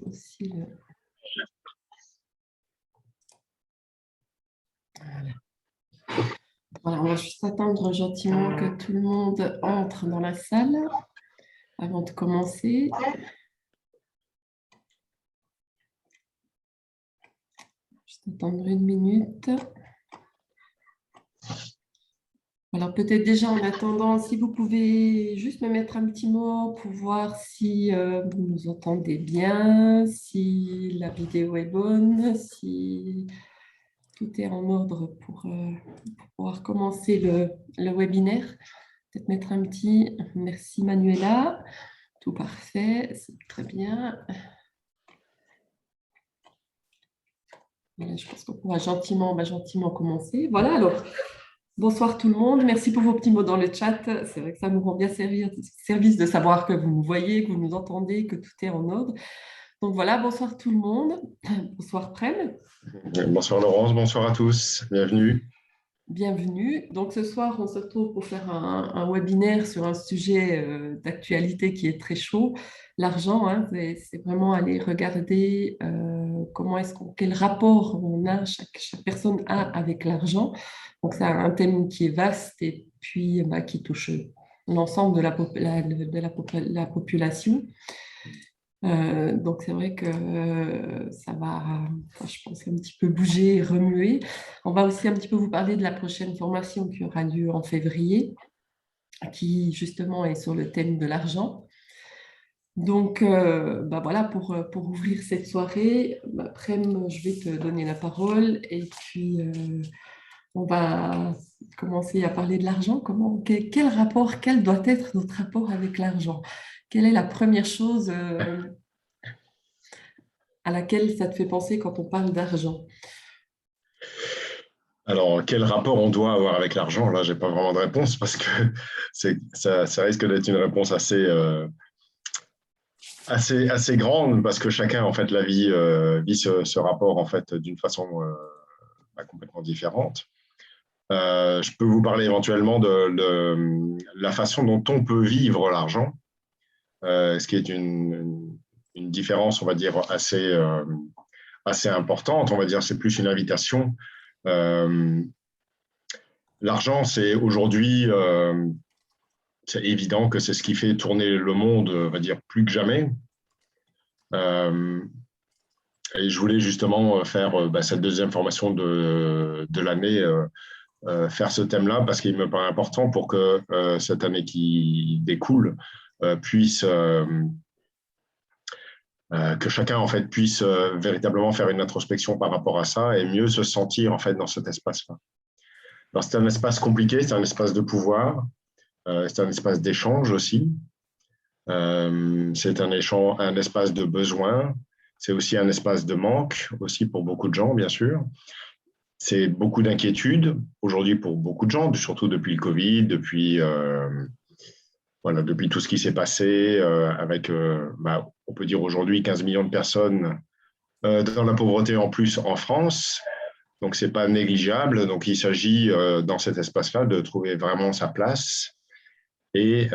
aussi le... Voilà. Voilà, on va juste attendre gentiment que tout le monde entre dans la salle avant de commencer. Juste attendre une minute. Alors peut-être déjà en attendant, si vous pouvez juste me mettre un petit mot pour voir si vous nous entendez bien, si la vidéo est bonne, si tout est en ordre pour pouvoir commencer le webinaire. Peut-être mettre un petit merci Manuela. Tout parfait, c'est très bien. Voilà, je pense qu'on pourra gentiment commencer. Voilà, alors, bonsoir tout le monde. Merci pour vos petits mots dans le chat. C'est vrai que ça nous rend bien service de savoir que vous nous voyez, que vous nous entendez, que tout est en ordre. Donc voilà, bonsoir tout le monde. Bonsoir Prem. Bonsoir Laurence, bonsoir à tous. Bienvenue. Bienvenue. Donc ce soir, on se retrouve pour faire un webinaire sur un sujet d'actualité qui est très chaud, l'argent. Hein, c'est vraiment aller regarder quel rapport chaque personne a avec l'argent. Donc c'est un thème qui est vaste et puis qui touche l'ensemble de la population. Donc c'est vrai que ça va, je pense, un petit peu bouger, remuer. On va aussi un petit peu vous parler de la prochaine formation qui aura lieu en février, qui justement est sur le thème de l'argent. Donc voilà, pour ouvrir cette soirée, Prem, je vais te donner la parole et puis on va commencer à parler de l'argent. Quel doit être notre rapport avec l'argent? Quelle est la première chose à laquelle ça te fait penser quand on parle d'argent? Alors, quel rapport on doit avoir avec l'argent? Là, je n'ai pas vraiment de réponse parce que ça risque d'être une réponse assez grande parce que chacun, en fait, vit ce rapport, en fait, d'une façon complètement différente. Je peux vous parler éventuellement de la façon dont on peut vivre l'argent, ce qui est une différence, on va dire, assez importante. On va dire, c'est plus une invitation. L'argent, c'est aujourd'hui, c'est évident que c'est ce qui fait tourner le monde, on va dire, plus que jamais. Et je voulais justement faire cette deuxième formation de l'année, faire ce thème-là, parce qu'il me paraît important pour que cette année qui découle puisse, que chacun en fait puisse véritablement faire une introspection par rapport à ça et mieux se sentir en fait dans cet espace-là. Alors c'est un espace compliqué, c'est un espace de pouvoir, c'est un espace d'échange aussi. C'est un espace de besoin. C'est aussi un espace de manque aussi pour beaucoup de gens, bien sûr. C'est beaucoup d'inquiétudes aujourd'hui pour beaucoup de gens, surtout depuis le Covid, depuis tout ce qui s'est passé avec, on peut dire aujourd'hui 15 millions de personnes dans la pauvreté en plus en France. Donc, ce n'est pas négligeable. Donc, il s'agit dans cet espace-là de trouver vraiment sa place et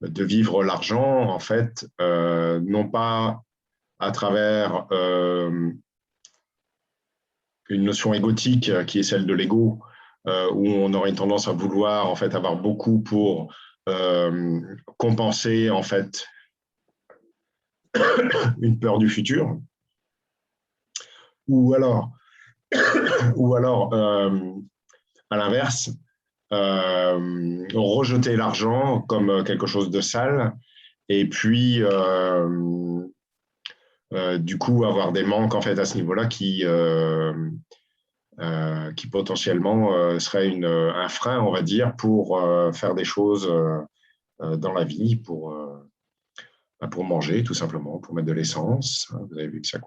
de vivre l'argent, en fait, non pas à travers une notion égotique qui est celle de l'ego, où on aurait une tendance à vouloir en fait avoir beaucoup pour compenser en fait une peur du futur, ou alors à l'inverse, rejeter l'argent comme quelque chose de sale et puis du coup avoir des manques en fait à ce niveau-là qui potentiellement serait un frein, on va dire, pour faire des choses dans la vie, pour manger tout simplement, pour mettre de l'essence. Vous avez vu que ça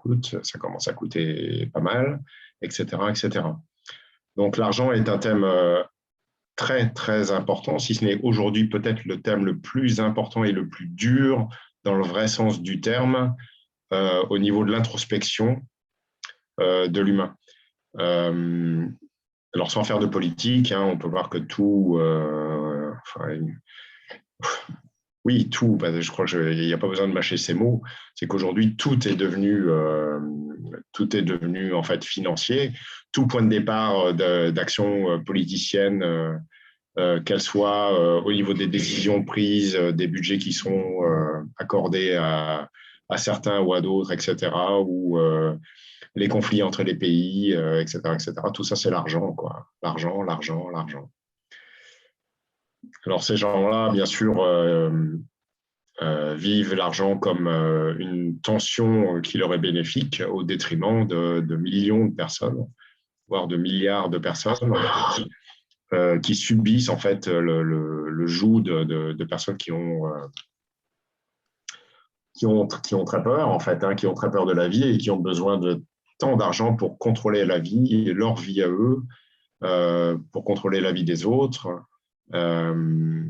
commence à coûter pas mal, etc., etc. Donc l'argent est un thème très, très important, si ce n'est aujourd'hui peut-être le thème le plus important et le plus dur dans le vrai sens du terme au niveau de l'introspection de l'humain. Alors sans faire de politique, on peut voir que tout, Oui, tout. Je crois qu'il n'y a pas besoin de mâcher ces mots. C'est qu'aujourd'hui, tout est devenu en fait financier. Tout point de départ d'action politicienne, qu'elle soit au niveau des décisions prises, des budgets qui sont accordés à certains ou à d'autres, etc., ou les conflits entre les pays, etc., etc. Tout ça, c'est l'argent, quoi. L'argent, l'argent, l'argent. Alors ces gens-là, bien sûr, vivent l'argent comme une tension qui leur est bénéfique au détriment de millions de personnes, voire de milliards de personnes qui subissent en fait le joug de personnes qui ont très peur en fait, hein, qui ont très peur de la vie et qui ont besoin de tant d'argent pour contrôler la vie et leur vie à eux, pour contrôler la vie des autres. Euh,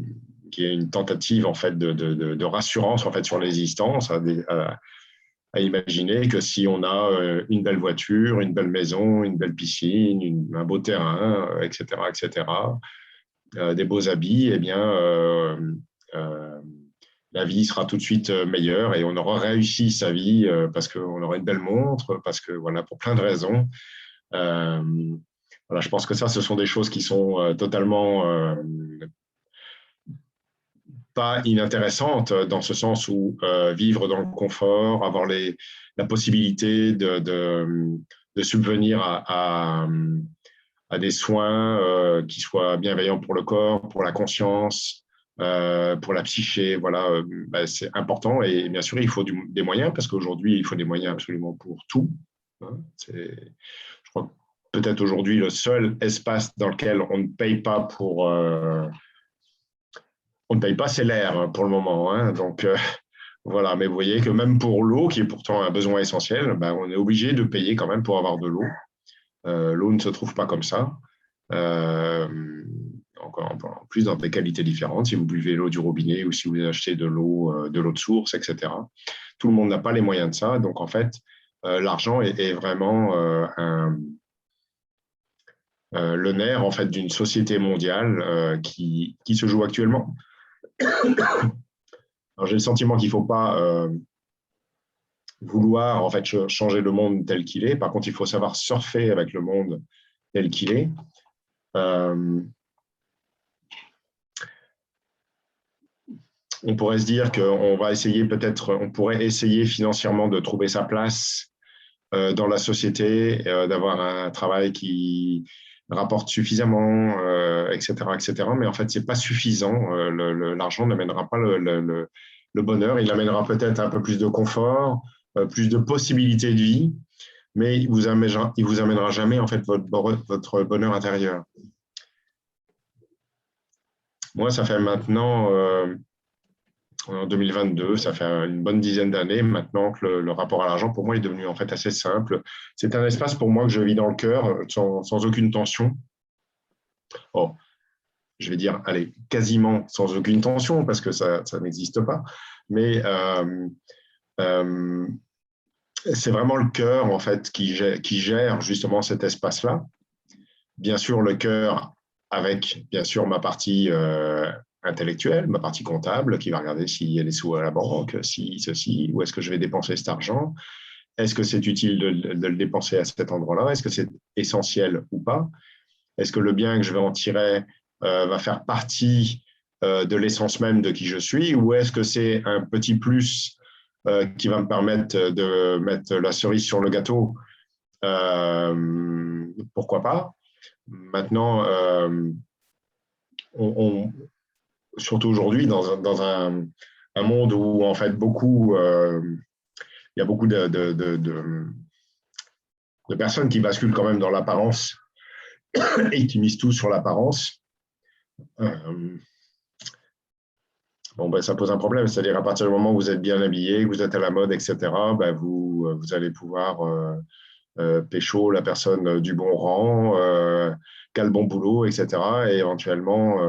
qui est une tentative en fait de rassurance en fait sur l'existence, à imaginer que si on a une belle voiture, une belle maison, une belle piscine, un beau terrain, etc., des beaux habits, eh bien, euh, la vie sera tout de suite meilleure et on aura réussi sa vie parce qu'on aura une belle montre, parce que voilà, pour plein de raisons. Euh, voilà, je pense que ça, ce sont des choses qui sont totalement pas inintéressante dans ce sens où vivre dans le confort, avoir la possibilité de subvenir à des soins qui soient bienveillants pour le corps, pour la conscience, pour la psyché, voilà, bah, c'est important. Et bien sûr, il faut des moyens, parce qu'aujourd'hui, il faut des moyens absolument pour tout. Hein. Je crois que peut-être aujourd'hui le seul espace dans lequel on ne paye pas on ne paye pas, c'est l'air hein, pour le moment. Hein. Donc, voilà. Mais vous voyez que même pour l'eau, qui est pourtant un besoin essentiel, ben, on est obligé de payer quand même pour avoir de l'eau. L'eau ne se trouve pas comme ça. Euh, encore en plus dans des qualités différentes, si vous buvez l'eau du robinet ou si vous achetez de l'eau de source, etc. Tout le monde n'a pas les moyens de ça. Donc, en fait, l'argent est vraiment le nerf en fait, d'une société mondiale qui se joue actuellement. Alors, j'ai le sentiment qu'il ne faut pas vouloir en fait changer le monde tel qu'il est. Par contre, il faut savoir surfer avec le monde tel qu'il est. Euh, on pourrait se dire qu'on va essayer peut-être, on pourrait essayer financièrement de trouver sa place dans la société, d'avoir un travail qui rapporte suffisamment, etc., etc. Mais en fait, c'est pas suffisant. L'argent n'amènera pas le bonheur. Il amènera peut-être un peu plus de confort, plus de possibilités de vie, mais il vous amènera jamais en fait votre bonheur intérieur. Moi, ça fait maintenant, en 2022, ça fait une bonne dizaine d'années maintenant que le rapport à l'argent, pour moi, est devenu en fait assez simple. C'est un espace pour moi que je vis dans le cœur, sans aucune tension. Oh, je vais dire, allez, quasiment sans aucune tension, parce que ça n'existe pas. Mais euh, c'est vraiment le cœur, en fait, qui gère justement cet espace-là. Bien sûr, le cœur avec, bien sûr, ma partie intellectuelle, ma partie comptable, qui va regarder s'il y a des sous à la banque, si ceci, où est-ce que je vais dépenser cet argent, est-ce que c'est utile de le dépenser à cet endroit-là, est-ce que c'est essentiel ou pas, est-ce que le bien que je vais en tirer va faire partie de l'essence même de qui je suis, ou est-ce que c'est un petit plus qui va me permettre de mettre la cerise sur le gâteau, pourquoi pas. Maintenant, on, surtout aujourd'hui, dans un monde où en fait il y a beaucoup de personnes qui basculent quand même dans l'apparence et qui misent tout sur l'apparence. Bon, ben, ça pose un problème, c'est-à-dire à partir du moment où vous êtes bien habillé, que vous êtes à la mode, etc., ben, vous allez pouvoir pécho la personne du bon rang, qui a le bon boulot, etc. Et éventuellement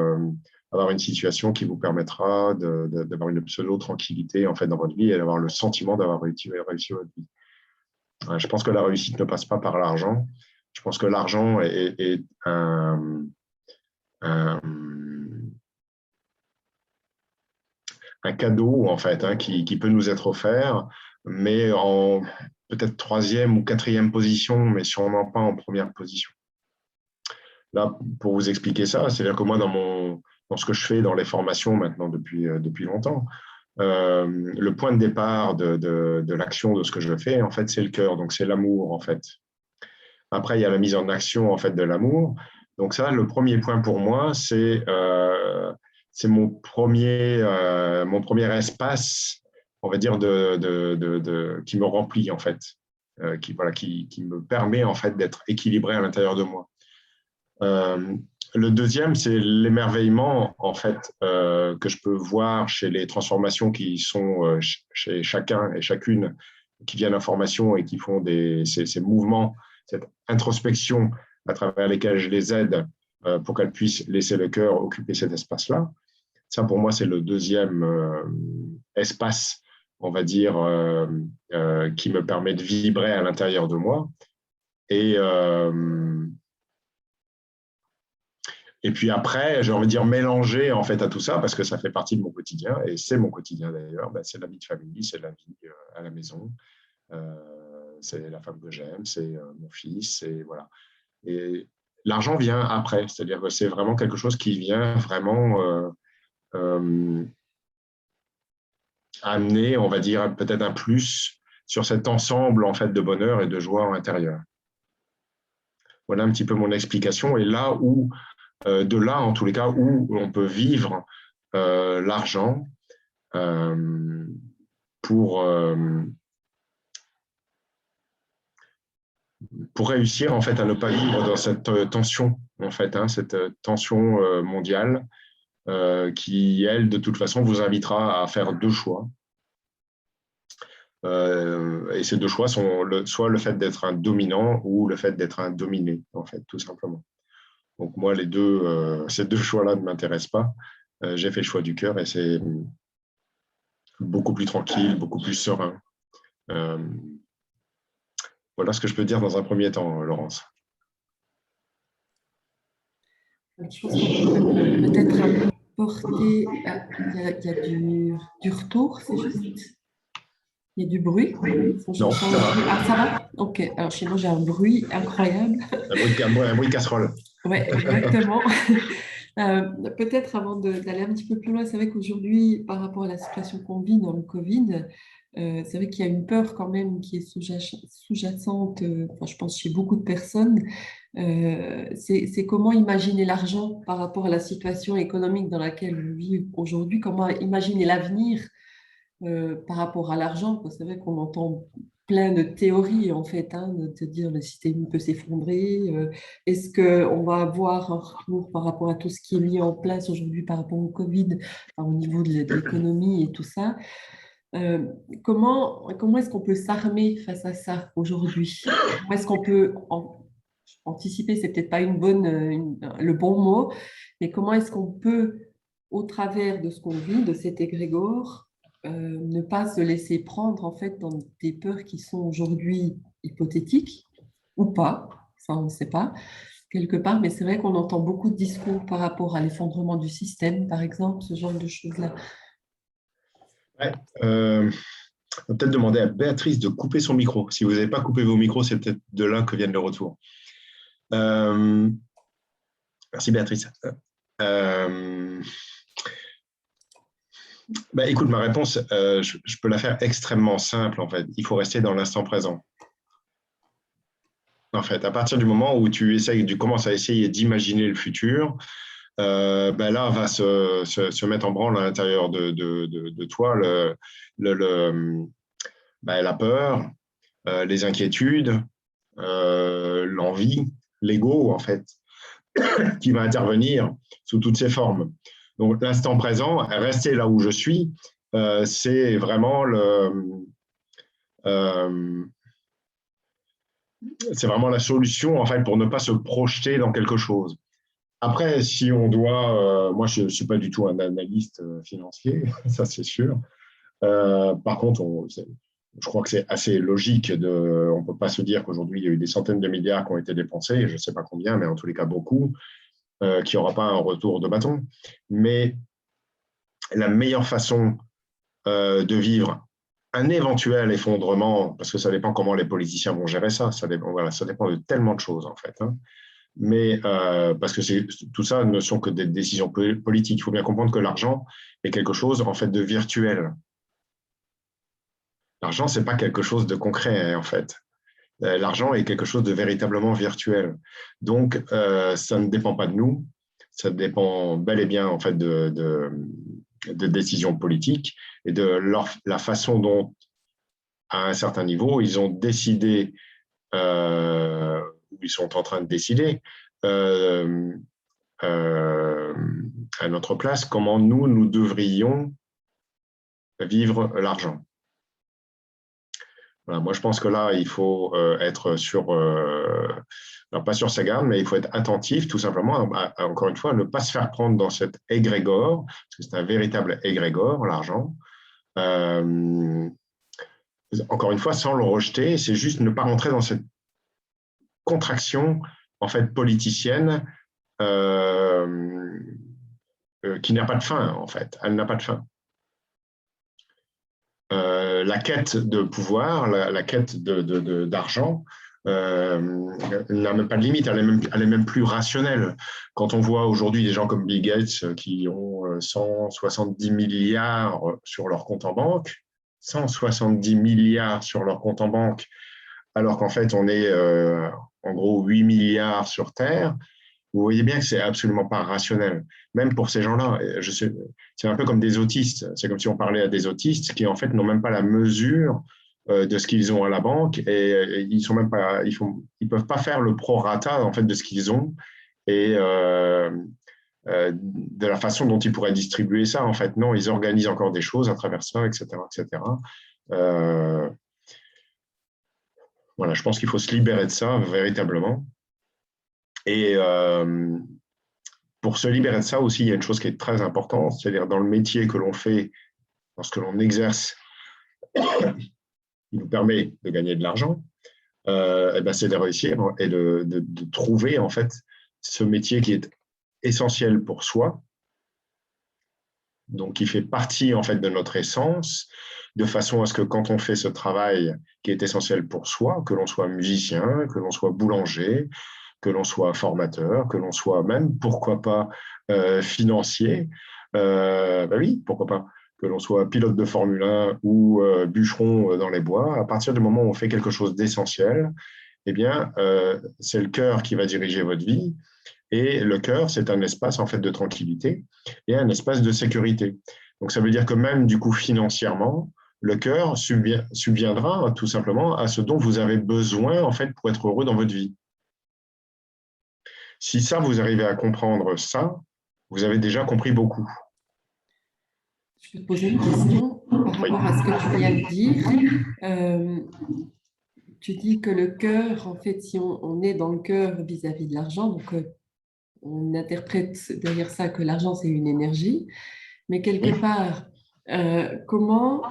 avoir une situation qui vous permettra d'avoir une pseudo-tranquillité en fait, dans votre vie et d'avoir le sentiment d'avoir réussi votre vie. Je pense que la réussite ne passe pas par l'argent. Je pense que l'argent est un, un cadeau, en fait, hein, qui peut nous être offert, mais en peut-être troisième ou quatrième position, mais sûrement pas en première position. Là, pour vous expliquer ça, c'est-à-dire que moi, dans ce que je fais dans les formations maintenant depuis longtemps, le point de départ de l'action de ce que je fais, en fait, c'est le cœur, donc c'est l'amour, en fait. Après, il y a la mise en action, en fait, de l'amour. Donc ça, le premier point pour moi, c'est mon premier espace, on va dire, qui me remplit, en fait, qui me permet, en fait, d'être équilibré à l'intérieur de moi. Le deuxième, c'est l'émerveillement, en fait, que je peux voir chez les transformations qui sont chez chacun et chacune qui viennent en formation et qui font ces mouvements, cette introspection à travers lesquels je les aide pour qu'elles puissent laisser le cœur occuper cet espace-là. Ça, pour moi, c'est le deuxième espace, on va dire, qui me permet de vibrer à l'intérieur de moi. Et puis après, j'ai envie de dire mélanger en fait à tout ça, parce que ça fait partie de mon quotidien, et c'est mon quotidien d'ailleurs, ben, c'est la vie de famille, c'est la vie à la maison, c'est la femme que j'aime, c'est mon fils, et voilà. Et l'argent vient après, c'est-à-dire que c'est vraiment quelque chose qui vient vraiment amener, on va dire, peut-être un plus sur cet ensemble en fait de bonheur et de joie intérieure. Voilà un petit peu mon explication, et là où de là, en tous les cas, où on peut vivre l'argent pour réussir en fait à ne pas vivre dans cette tension, en fait, hein, cette tension mondiale qui, elle, de toute façon, vous invitera à faire deux choix. Et ces deux choix sont soit le fait d'être un dominant ou le fait d'être un dominé, en fait, tout simplement. Donc moi, ces deux choix-là ne m'intéressent pas. J'ai fait le choix du cœur et c'est beaucoup plus tranquille, beaucoup plus serein. Voilà ce que je peux dire dans un premier temps, Laurence. Je pense qu'on peut peut-être apporter. Il y a du retour, c'est juste. Il y a du bruit. Non, ça va. Ah, ça va? Ok. Alors, chez moi, j'ai un bruit incroyable. Un bruit de casserole. Oui, exactement. Peut-être avant d'aller un petit peu plus loin, c'est vrai qu'aujourd'hui, par rapport à la situation qu'on vit dans le Covid, c'est vrai qu'il y a une peur quand même qui est sous-jacente, enfin, je pense chez beaucoup de personnes. C'est comment imaginer l'argent par rapport à la situation économique dans laquelle on vit aujourd'hui, comment imaginer l'avenir par rapport à l'argent. C'est vrai qu'on entend plein de théories, en fait, hein, de te dire le système peut s'effondrer. Est-ce qu'on va avoir un retour par rapport à tout ce qui est mis en place aujourd'hui par rapport au Covid, enfin, au niveau de l'économie et tout ça? Euh, comment est-ce qu'on peut s'armer face à ça aujourd'hui? Comment est-ce qu'on peut anticiper, c'est peut-être pas le bon mot, mais comment est-ce qu'on peut, au travers de ce qu'on vit, de cet égrégore, ne pas se laisser prendre en fait dans des peurs qui sont aujourd'hui hypothétiques ou pas, ça on ne sait pas quelque part, mais c'est vrai qu'on entend beaucoup de discours par rapport à l'effondrement du système, par exemple, ce genre de choses-là. Ouais, on va peut-être demander à Béatrice de couper son micro. Si vous n'avez pas coupé vos micros, c'est peut-être de là que viennent le retour. Merci Béatrice. Écoute, ma réponse, je peux la faire extrêmement simple en fait. Il faut rester dans l'instant présent. En fait, à partir du moment où tu commences à essayer d'imaginer le futur, là va se mettre en branle à l'intérieur de toi la peur, les inquiétudes, l'envie, l'ego en fait, qui va intervenir sous toutes ses formes. Donc l'instant présent, rester là où je suis, c'est vraiment c'est vraiment la solution en fait pour ne pas se projeter dans quelque chose. Après, si on doit, moi je ne suis pas du tout un analyste financier, ça c'est sûr. Par contre, je crois que c'est assez logique. On ne peut pas se dire qu'aujourd'hui il y a eu des centaines de milliards qui ont été dépensés, je ne sais pas combien, mais en tous les cas beaucoup, qui n'aura pas un retour de bâton. Mais la meilleure façon de vivre un éventuel effondrement, parce que ça dépend comment les politiciens vont gérer ça, ça dépend, voilà, ça dépend de tellement de choses en fait. Hein. Mais parce que tout ça ne sont que des décisions politiques. Il faut bien comprendre que l'argent est quelque chose en fait de virtuel. L'argent, c'est pas quelque chose de concret en fait. L'argent est quelque chose de véritablement virtuel. Donc, ça ne dépend pas de nous, ça dépend bel et bien en fait de décisions politiques et de la façon dont, à un certain niveau, ils ont décidé, ou ils sont en train de décider, euh, euh, à notre place, comment nous devrions vivre l'argent. Voilà, moi, je pense que là, il faut être alors pas sur sa garde, mais il faut être attentif, tout simplement, encore une fois, ne pas se faire prendre dans cet égrégore, parce que c'est un véritable égrégore, l'argent. Euh, Encore une fois, sans le rejeter, c'est juste ne pas rentrer dans cette contraction, en fait, politicienne, euh, qui n'a pas de fin, en fait. Elle n'a pas de fin. La quête de pouvoir, la quête d'argent, n'a même pas de limite, elle est même plus rationnelle. Quand on voit aujourd'hui des gens comme Bill Gates qui ont 170 milliards sur leur compte en banque, 170 milliards sur leur compte en banque, alors qu'en fait on est en gros 8 milliards sur Terre, vous voyez bien que c'est absolument pas rationnel. Même pour ces gens-là, c'est un peu comme des autistes. C'est comme si on parlait à des autistes qui en fait n'ont même pas la mesure de ce qu'ils ont à la banque et ils sont même pas, ils peuvent pas faire le prorata en fait de ce qu'ils ont et de la façon dont ils pourraient distribuer ça. En fait, non, ils organisent encore des choses à travers ça, etc., etc. Voilà, je pense qu'il faut se libérer de ça véritablement. Et pour se libérer de ça aussi, il y a une chose qui est très importante, c'est-à-dire dans le métier que l'on fait, lorsque l'on exerce, qui nous permet de gagner de l'argent, eh ben, c'est de réussir et de trouver en fait ce métier qui est essentiel pour soi, donc qui fait partie en fait de notre essence, de façon à ce que quand on fait ce travail qui est essentiel pour soi, que l'on soit musicien, que l'on soit boulanger, que l'on soit formateur, que l'on soit même, pourquoi pas, financier, ben oui, pourquoi pas, que l'on soit pilote de Formule 1 ou bûcheron dans les bois, à partir du moment où on fait quelque chose d'essentiel, eh bien, c'est le cœur qui va diriger votre vie. Et le cœur, c'est un espace en fait de tranquillité et un espace de sécurité. Donc, ça veut dire que même du coup financièrement, le cœur subviendra tout simplement à ce dont vous avez besoin en fait pour être heureux dans votre vie. Si ça, vous arrivez à comprendre ça, vous avez déjà compris beaucoup. Je peux te poser une question par Oui. rapport à ce que tu viens de dire. Euh, Tu dis que le cœur, en fait, si on est dans le cœur vis-à-vis de l'argent, donc on interprète derrière ça que l'argent, c'est une énergie, mais quelque Oui. part, comment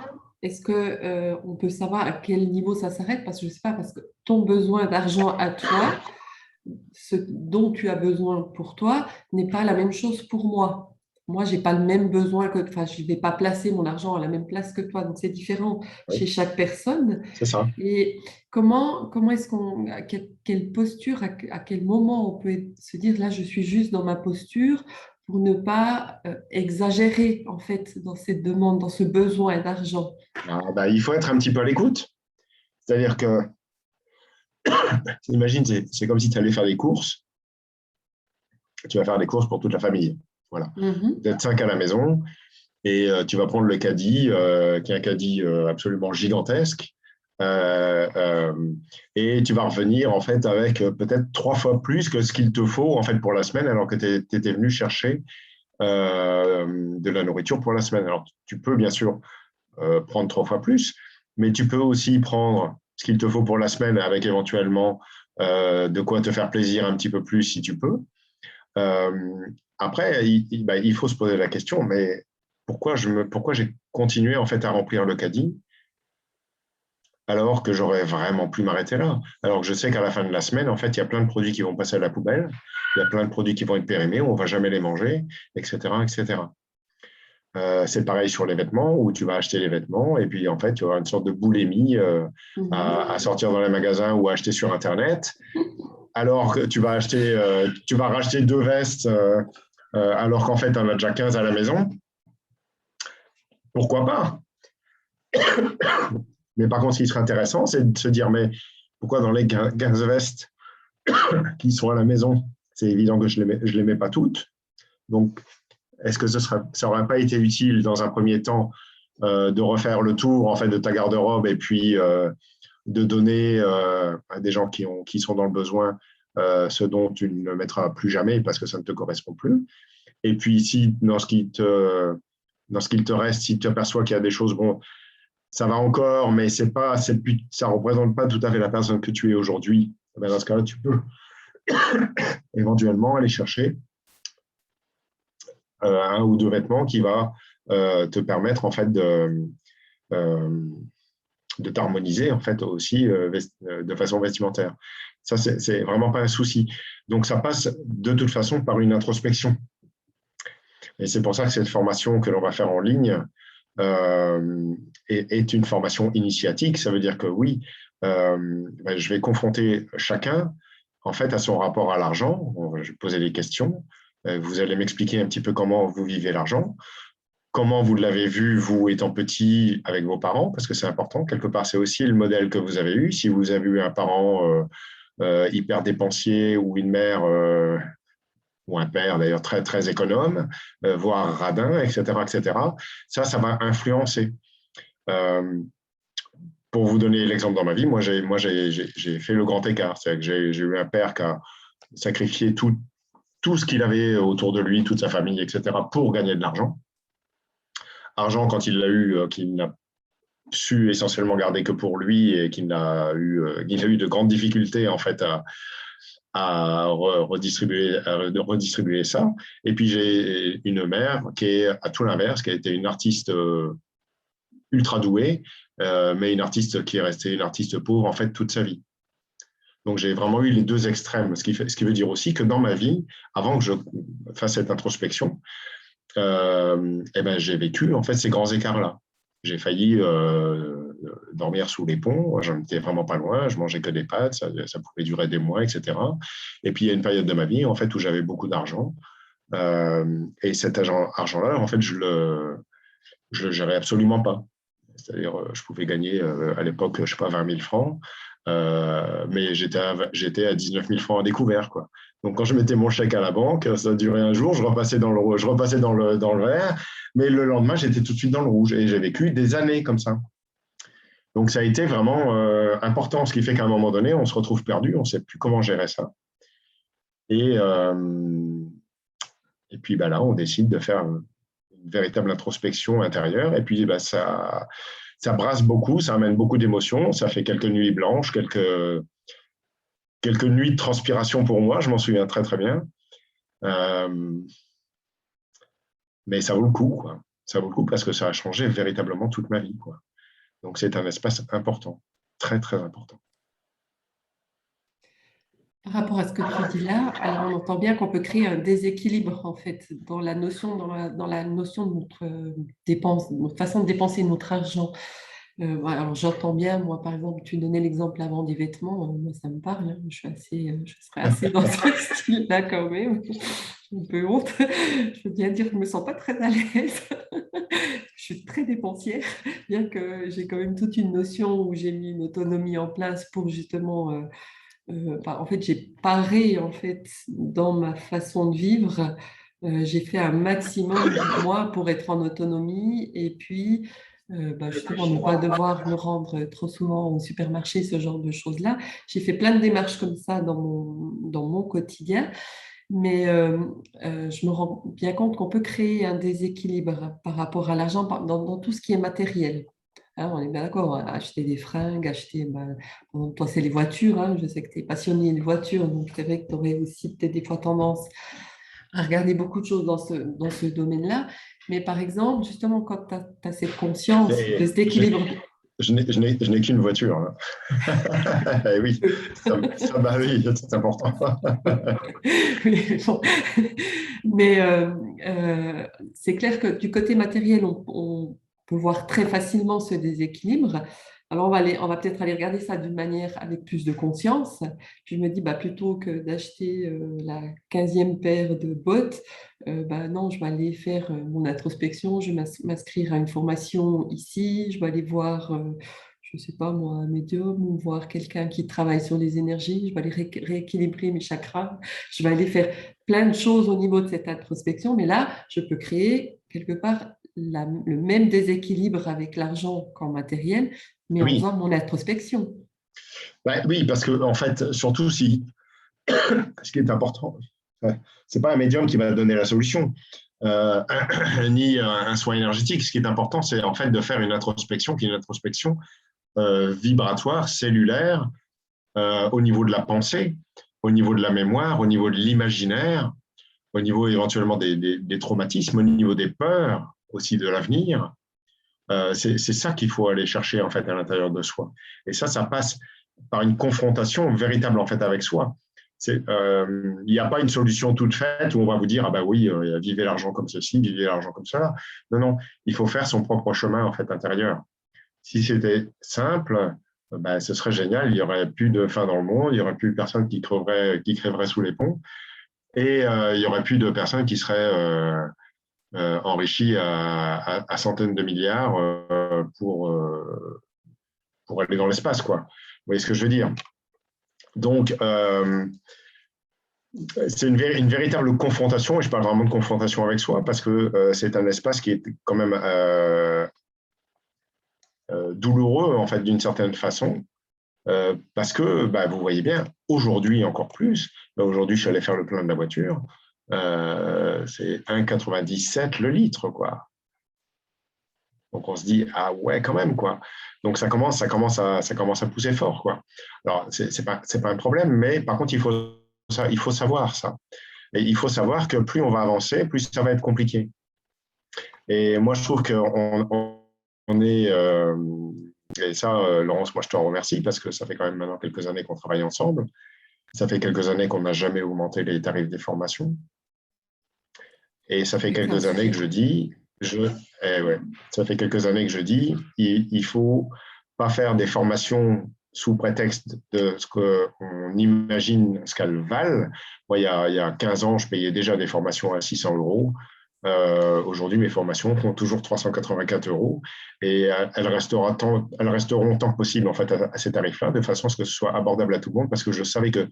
est-ce que on peut savoir à quel niveau ça s'arrête? Parce que je sais pas, parce que ton besoin d'argent à toi, ce dont tu as besoin pour toi, n'est pas la même chose pour moi. Moi, j'ai pas le même besoin que, enfin, je vais pas placer mon argent à la même place que toi, donc c'est différent Oui, chez chaque personne. c'est ça. Et comment est-ce qu'on, quelle posture, à quel moment on peut se dire, là, je suis juste dans ma posture pour ne pas exagérer, en fait, dans cette demande, dans ce besoin d'argent. Ah, bah, il faut être un petit peu à l'écoute. C'est-à-dire que, imagine, c'est comme si tu allais faire des courses. Tu vas faire des courses pour toute la famille. Voilà. Mhm. Vous êtes 5 à la maison et tu vas prendre le caddie, qui est un caddie absolument gigantesque. Euh, euh, et tu vas revenir en fait avec peut-être 3 fois plus que ce qu'il te faut en fait pour la semaine, alors que tu étais venu chercher de la nourriture pour la semaine. Alors tu peux bien sûr prendre 3 fois plus, mais tu peux aussi prendre ce qu'il te faut pour la semaine avec éventuellement de quoi te faire plaisir un petit peu plus si tu peux. Euh, Après, il faut se poser la question, mais pourquoi j'ai continué en fait à remplir le caddie alors que j'aurais vraiment pu m'arrêter là. Alors que je sais qu'à la fin de la semaine, en fait, il y a plein de produits qui vont passer à la poubelle, il y a plein de produits qui vont être périmés, on ne va jamais les manger, etc., etc. C'est pareil sur les vêtements, où tu vas acheter les vêtements et puis en fait, tu auras une sorte de boulimie à sortir dans les magasins ou à acheter sur Internet. Alors que tu vas racheter 2 vestes alors qu'en fait, tu en as déjà 15 à la maison. Pourquoi pas? Mais par contre, ce qui serait intéressant, c'est de se dire, mais pourquoi dans les 15 vestes qui sont à la maison, c'est évident que je ne les mets pas toutes. Donc, est-ce que ça n'aurait pas été utile dans un premier temps de refaire le tour en fait, de ta garde-robe et puis de donner à des gens qui sont dans le besoin ce dont tu ne mettras plus jamais parce que ça ne te correspond plus. Et puis, si dans ce qu'il te reste, si tu aperçois qu'il y a des choses, bon, ça va encore, mais ça ne représente pas tout à fait la personne que tu es aujourd'hui. Ben dans ce cas-là, tu peux éventuellement aller chercher 1 ou 2 vêtements qui va te permettre en fait de t'harmoniser en fait aussi de façon vestimentaire. Ça, c'est vraiment pas un souci. Donc, ça passe de toute façon par une introspection. Et c'est pour ça que cette formation que l'on va faire en ligne est une formation initiatique. Ça veut dire que oui, je vais confronter chacun en fait à son rapport à l'argent. Je vais poser des questions. Vous allez m'expliquer un petit peu comment vous vivez l'argent, comment vous l'avez vu, vous, étant petit, avec vos parents, parce que c'est important. Quelque part, c'est aussi le modèle que vous avez eu. Si vous avez eu un parent hyper dépensier ou une mère ou un père d'ailleurs très, très économe, voire radin, etc., etc., ça va influencer. Pour vous donner l'exemple dans ma vie, moi, j'ai fait le grand écart. C'est-à-dire que j'ai eu un père qui a sacrifié tout ce qu'il avait autour de lui, toute sa famille, etc., pour gagner de l'argent. Argent, quand il l'a eu, qu'il n'a su essentiellement garder que pour lui et qu'il a eu de grandes difficultés en fait à redistribuer ça. Et puis j'ai une mère qui est à tout l'inverse, qui a été une artiste ultra douée, mais une artiste qui est restée une artiste pauvre en fait toute sa vie. Donc j'ai vraiment eu les 2 extrêmes, ce qui veut dire aussi que dans ma vie, avant que je fasse cette introspection, j'ai vécu en fait ces grands écarts-là. J'ai failli dormir sous les ponts, j'en étais vraiment pas loin, je mangeais que des pâtes, ça pouvait durer des mois, etc. Et puis il y a une période de ma vie en fait où j'avais beaucoup d'argent et cet argent-là, en fait, je le gérais absolument pas. C'est-à-dire, je pouvais gagner à l'époque, je sais pas, 20 000 francs, mais j'étais à 19 000 francs à découvert, quoi. Donc, quand je mettais mon chèque à la banque, ça durait un jour, je repassais dans le vert, mais le lendemain, j'étais tout de suite dans le rouge. Et j'ai vécu des années comme ça. Donc, ça a été vraiment important, ce qui fait qu'à un moment donné, on se retrouve perdu, on ne sait plus comment gérer ça. Et puis, là, on décide de faire une véritable introspection intérieure. Et puis, ça brasse beaucoup, ça amène beaucoup d'émotions, ça fait quelques nuits blanches, quelques nuits de transpiration pour moi, je m'en souviens très très bien. Mais ça vaut le coup, quoi. Ça vaut le coup parce que ça a changé véritablement toute ma vie, quoi. Donc c'est un espace important, très très important. Par rapport à ce que tu dis là, alors on entend bien qu'on peut créer un déséquilibre en fait dans la notion, dans la notion de notre dépense, notre façon de dépenser notre argent. Alors j'entends bien, moi par exemple, tu donnais l'exemple avant des vêtements, moi ça me parle, hein. Je serais assez dans ce style-là quand même. J'ai un peu honte. Je veux bien dire que je ne me sens pas très à l'aise. Je suis très dépensière, bien que j'ai quand même toute une notion où j'ai mis une autonomie en place pour justement en fait, j'ai paré en fait dans ma façon de vivre. J'ai fait un maximum moi pour être en autonomie et puis justement ne pas devoir me rendre trop souvent au supermarché, ce genre de choses-là. J'ai fait plein de démarches comme ça dans mon quotidien, mais je me rends bien compte qu'on peut créer un déséquilibre par rapport à l'argent dans tout ce qui est matériel. Hein, on est bien d'accord, hein, acheter des fringues, bon, toi c'est les voitures, hein, je sais que tu es passionné de voitures, donc c'est vrai que tu aurais aussi peut-être des fois tendance à regarder beaucoup de choses dans ce domaine-là. Mais par exemple, justement, quand tu as cette conscience de cet équilibre. je n'ai qu'une voiture. Hein. Eh oui, bah oui, c'est important. Oui, bon. Mais c'est clair que du côté matériel, on peut voir très facilement ce déséquilibre. Alors, on va peut-être aller regarder ça d'une manière avec plus de conscience. Puis je me dis, bah, plutôt que d'acheter la 15e paire de bottes, bah, non, je vais aller faire mon introspection, je vais m'inscrire à une formation ici, je vais aller voir, je ne sais pas moi, un médium ou voir quelqu'un qui travaille sur les énergies, je vais aller rééquilibrer mes chakras, je vais aller faire plein de choses au niveau de cette introspection, mais là, je peux créer quelque part le même déséquilibre avec l'argent qu'en matériel, mais en Oui, faisant mon introspection. bah, oui, parce que en fait, surtout si ce qui est important, c'est pas un médium qui va donner la solution, euh, ni un soin énergétique. Ce qui est important, c'est en fait de faire une introspection qui est une introspection vibratoire, cellulaire, au niveau de la pensée, au niveau de la mémoire, au niveau de l'imaginaire, au niveau éventuellement des traumatismes, au niveau des peurs aussi de l'avenir. C'est ça qu'il faut aller chercher en fait à l'intérieur de soi. Et ça passe par une confrontation véritable en fait avec soi. Il n'y a pas une solution toute faite où on va vous dire ah bah oui, vivez l'argent comme ceci, vivez l'argent comme cela. Non, non, il faut faire son propre chemin en fait intérieur. Si c'était simple, ben, ce serait génial. Il n'y aurait plus de faim dans le monde, il n'y aurait plus personne qui crèverait sous les ponts, et il n'y aurait plus de personnes qui seraient enrichies à centaines de milliards pour aller dans l'espace, quoi. Vous voyez ce que je veux dire? Donc, c'est une véritable confrontation, et je parle vraiment de confrontation avec soi, parce que c'est un espace qui est quand même douloureux, en fait, d'une certaine façon, parce que bah, vous voyez bien, aujourd'hui encore plus, bah, aujourd'hui je suis allé faire le plein de la voiture, c'est 1,97 le litre, quoi. Donc on se dit, ah ouais, quand même, quoi. Donc ça commence à pousser fort, quoi. Alors, c'est pas un problème, mais par contre, il faut savoir ça. Et il faut savoir que plus on va avancer, plus ça va être compliqué. Et moi, je trouve qu'on est, et ça, Laurence, moi, je te remercie parce que ça fait quand même maintenant quelques années qu'on travaille ensemble. Ça fait quelques années qu'on n'a jamais augmenté les tarifs des formations. Et ça fait Oui, c'est un quelques années que sujet. je dis, ouais, ça fait quelques années que je dis, il faut pas faire des formations sous prétexte de ce qu'on imagine ce qu'elles valent. Moi, il y a 15 ans, je payais déjà des formations à 600 euros. Aujourd'hui, mes formations font toujours 384 euros et elles resteront tant que possible en fait, à ces tarifs-là, de façon à ce que ce soit abordable à tout le monde, parce que je savais que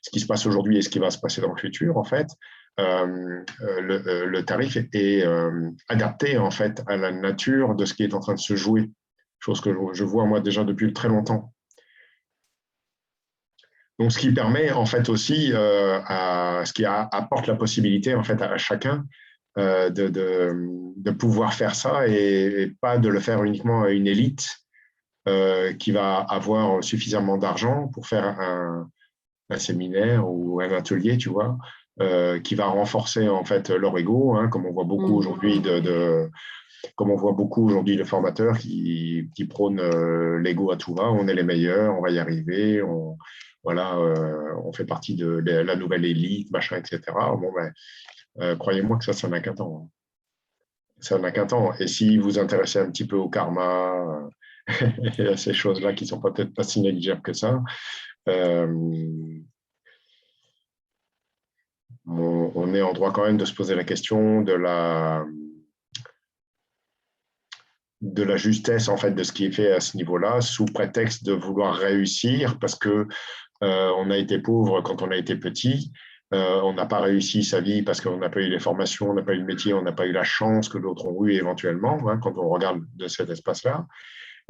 ce qui se passe aujourd'hui et ce qui va se passer dans le futur, en fait, le tarif est adapté en fait à la nature de ce qui est en train de se jouer, chose que je vois moi déjà depuis très longtemps. Donc, ce qui permet en fait aussi, ce qui apporte la possibilité en fait à chacun de pouvoir faire ça et pas de le faire uniquement à une élite qui va avoir suffisamment d'argent pour faire un séminaire ou un atelier, tu vois, qui va renforcer en fait leur ego, hein, comme on voit beaucoup Mhm. aujourd'hui comme on voit beaucoup aujourd'hui de formateurs qui prônent l'ego à tout va, on est les meilleurs, on va y arriver, voilà, on fait partie de la nouvelle élite, machin, etc. Bon, ben, croyez-moi que ça n'a qu'un temps. Hein. Ça n'a qu'un temps. Et si vous vous intéressez un petit peu au karma et à ces choses-là qui ne sont peut-être pas si négligeables que ça, euh, on est en droit quand même de se poser la question de la justesse en fait de ce qui est fait à ce niveau-là, sous prétexte de vouloir réussir, parce que on a été pauvre quand on a été petit, on n'a pas réussi sa vie parce qu'on n'a pas eu les formations, on n'a pas eu le métier, on n'a pas eu la chance que d'autres ont eu éventuellement, hein, quand on regarde de cet espace-là.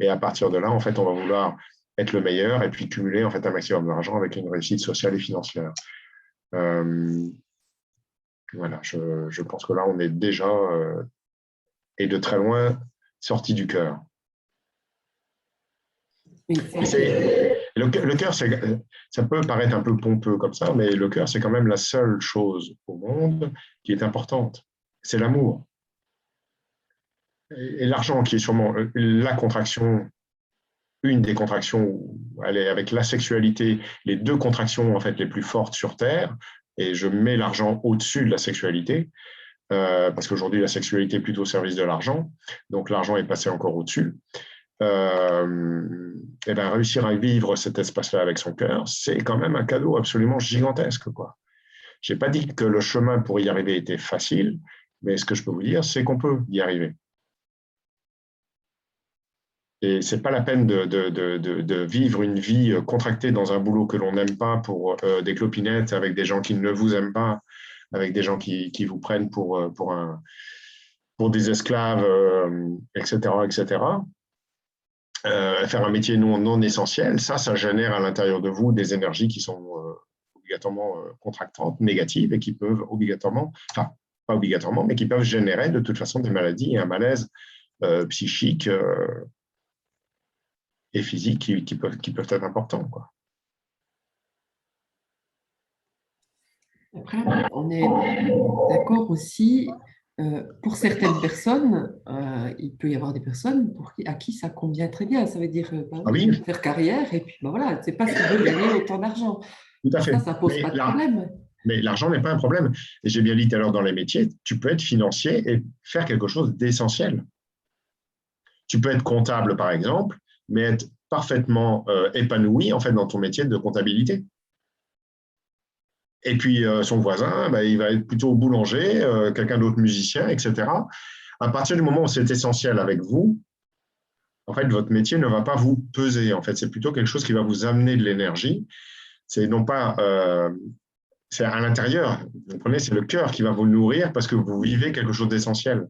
Et à partir de là, en fait, on va vouloir être le meilleur et puis cumuler en fait un maximum d'argent avec une réussite sociale et financière. Euh, voilà, je pense que là, on est déjà et de très loin sorti du cœur. Oui, Le cœur, ça peut paraître un peu pompeux comme ça, mais le cœur, c'est quand même la seule chose au monde qui est importante. C'est l'amour. Et l'argent qui est sûrement la contraction une des contractions, elle est avec la sexualité, les deux contractions en fait les plus fortes sur Terre, et je mets l'argent au-dessus de la sexualité, parce qu'aujourd'hui la sexualité est plutôt au service de l'argent, donc l'argent est passé encore au-dessus. Et ben, réussir à vivre cet espace-là avec son cœur, c'est quand même un cadeau absolument gigantesque, quoi. Je n'ai pas dit que le chemin pour y arriver était facile, mais ce que je peux vous dire, c'est qu'on peut y arriver. Et ce n'est pas la peine de vivre une vie contractée dans un boulot que l'on n'aime pas pour des clopinettes, avec des gens qui ne vous aiment pas, avec des gens qui vous prennent pour des esclaves, etc., etc. Faire un métier non essentiel, ça génère à l'intérieur de vous des énergies qui sont obligatoirement contractantes, négatives, et qui peuvent obligatoirement, enfin, pas obligatoirement, mais qui peuvent générer de toute façon des maladies et un malaise psychique et physique qui peuvent être importants, quoi. Après, on est d'accord aussi, pour certaines personnes, il peut y avoir des personnes à qui ça convient très bien. Ça veut dire, bah Ah oui, oui, je veux faire carrière et puis bah voilà, c'est parce qu'il veut gagner autant d'argent. tout à fait. Ça pose pas de problème. Mais l'argent n'est pas un problème. Et j'ai bien dit tout à l'heure, dans les métiers, tu peux être financier et faire quelque chose d'essentiel. Tu peux être comptable, par exemple, mais être parfaitement épanoui en fait, dans ton métier de comptabilité. Et puis, son voisin, bah, il va être plutôt boulanger, quelqu'un d'autre musicien, etc. À partir du moment où c'est essentiel avec vous, en fait, votre métier ne va pas vous peser. En fait, c'est plutôt quelque chose qui va vous amener de l'énergie. C'est non pas c'est à l'intérieur. Vous comprenez, c'est le cœur qui va vous nourrir parce que vous vivez quelque chose d'essentiel.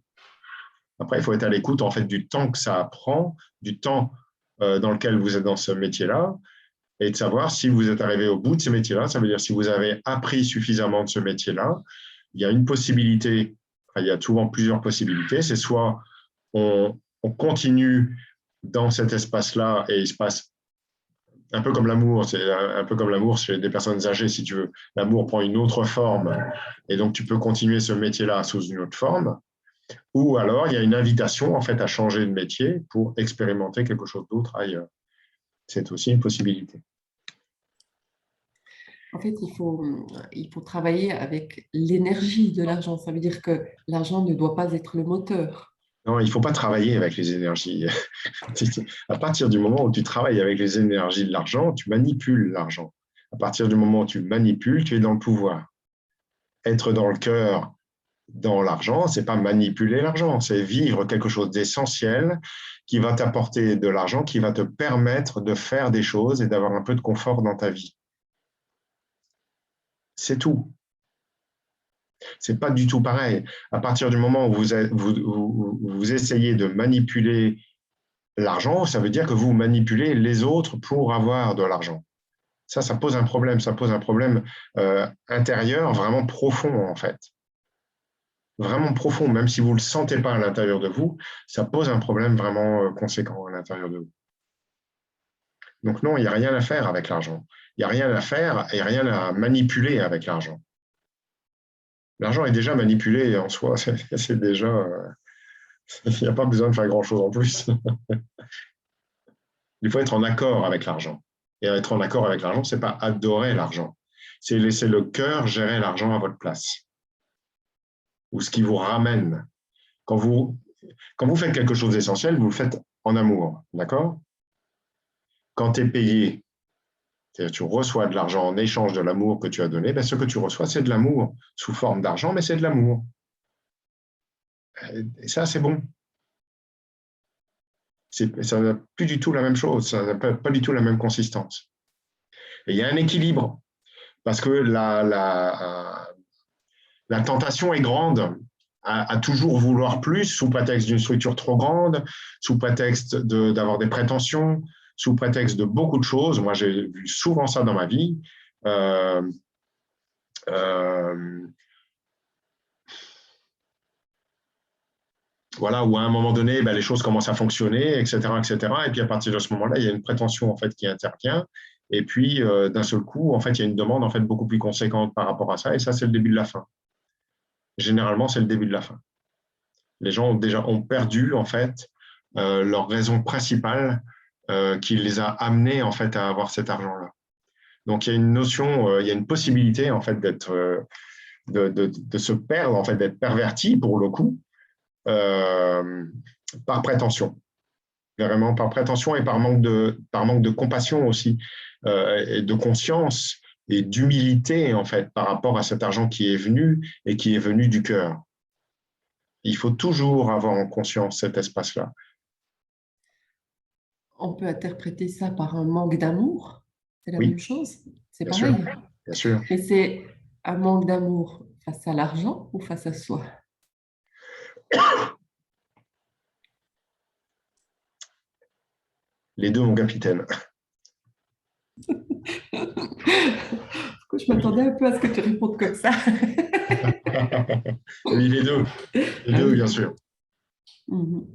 Après, il faut être à l'écoute en fait du temps que ça prend, du temps dans lequel vous êtes dans ce métier-là, et de savoir si vous êtes arrivé au bout de ce métier-là. Ça veut dire si vous avez appris suffisamment de ce métier-là. Il y a une possibilité, enfin, il y a souvent plusieurs possibilités. C'est soit on continue dans cet espace-là et il se passe un peu comme l'amour, c'est un peu comme l'amour chez des personnes âgées, si tu veux. L'amour prend une autre forme et donc tu peux continuer ce métier-là sous une autre forme. Ou alors il y a une invitation en fait à changer de métier pour expérimenter quelque chose d'autre ailleurs. C'est aussi une possibilité. En fait, il faut travailler avec l'énergie de l'argent. Ça veut dire que l'argent ne doit pas être le moteur. Non, il ne faut pas travailler avec les énergies. À partir du moment où tu travailles avec les énergies de l'argent, tu manipules l'argent. À partir du moment où tu manipules, tu es dans le pouvoir. Être dans le cœur, dans l'argent, c'est pas manipuler l'argent, c'est vivre quelque chose d'essentiel qui va t'apporter de l'argent, qui va te permettre de faire des choses et d'avoir un peu de confort dans ta vie. C'est tout. C'est pas du tout pareil. À partir du moment où vous essayez de manipuler l'argent, ça veut dire que vous manipulez les autres pour avoir de l'argent. Ça pose un problème. Ça pose un problème intérieur vraiment profond, en fait. Vraiment profond, même si vous ne le sentez pas à l'intérieur de vous, ça pose un problème vraiment conséquent à l'intérieur de vous. Donc non, il n'y a rien à faire avec l'argent. Il n'y a rien à faire et rien à manipuler avec l'argent. L'argent est déjà manipulé en soi, c'est déjà... il n'y a pas besoin de faire grand-chose en plus. Il faut être en accord avec l'argent. Et être en accord avec l'argent, ce n'est pas adorer l'argent. C'est laisser le cœur gérer l'argent à votre place. Ou ce qui vous ramène. Quand vous faites quelque chose d'essentiel, vous le faites en amour. D'accord? Quand tu es payé, c'est-à-dire tu reçois de l'argent en échange de l'amour que tu as donné, ben ce que tu reçois, c'est de l'amour, sous forme d'argent, mais c'est de l'amour. Et ça, c'est bon. Ça n'a plus du tout la même chose, ça n'a pas du tout la même consistance. Et il y a un équilibre, parce que la tentation est grande à toujours vouloir plus, sous prétexte d'une structure trop grande, sous prétexte d'avoir des prétentions, sous prétexte de beaucoup de choses. Moi, j'ai vu souvent ça dans ma vie. Voilà, où à un moment donné, ben, les choses commencent à fonctionner, etc., etc. Et puis à partir de ce moment-là, il y a une prétention en fait qui intervient. Et puis d'un seul coup, en fait, il y a une demande en fait beaucoup plus conséquente par rapport à ça. Et ça, c'est le début de la fin. Généralement, c'est le début de la fin. Les gens ont perdu en fait leur raison principale qui les a amenés en fait à avoir cet argent-là. Donc il y a une notion, il y a une possibilité en fait de se perdre, en fait d'être perverti pour le coup, par prétention, vraiment par prétention et par manque de compassion aussi, et de conscience et d'humilité en fait par rapport à cet argent qui est venu et qui est venu du cœur. Il faut toujours avoir en conscience cet espace-là. On peut interpréter ça par un manque d'amour. C'est la Oui, même chose. C'est bien sûr, pareil. bien sûr. Mais c'est un manque d'amour face à l'argent ou face à soi? Les deux, mon capitaine. Je m'attendais un peu à ce que tu répondes comme ça. Oui, les Ah deux, bien oui. sûr. Mhm.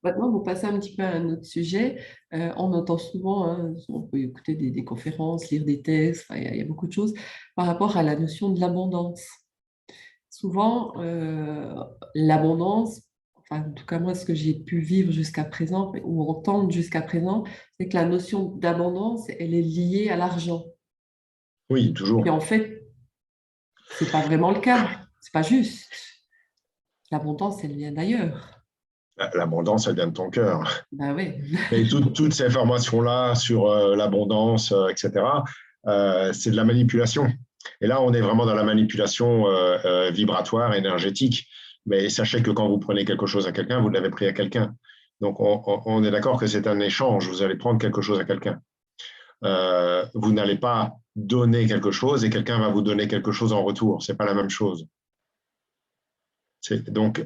Maintenant, vous passez un petit peu à un autre sujet. On entend souvent, hein, on peut écouter des conférences, lire des textes, enfin, il y a beaucoup de choses par rapport à la notion de l'abondance. Souvent, l'abondance, enfin, en tout cas moi, ce que j'ai pu vivre jusqu'à présent ou entendre jusqu'à présent, c'est que la notion d'abondance, elle est liée à l'argent. Oui, Puis toujours. en fait, c'est pas vraiment le cas. C'est pas juste. L'abondance, elle vient d'ailleurs. L'abondance, elle vient de ton cœur. Ben oui. Et toutes ces formations-là sur l'abondance, etc., c'est de la manipulation. Et là, on est vraiment dans la manipulation vibratoire, énergétique. Mais sachez que quand vous prenez quelque chose à quelqu'un, vous l'avez pris à quelqu'un. Donc, on est d'accord que c'est un échange. Vous allez prendre quelque chose à quelqu'un. Vous n'allez pas donner quelque chose et quelqu'un va vous donner quelque chose en retour. Ce n'est pas la même chose. Donc,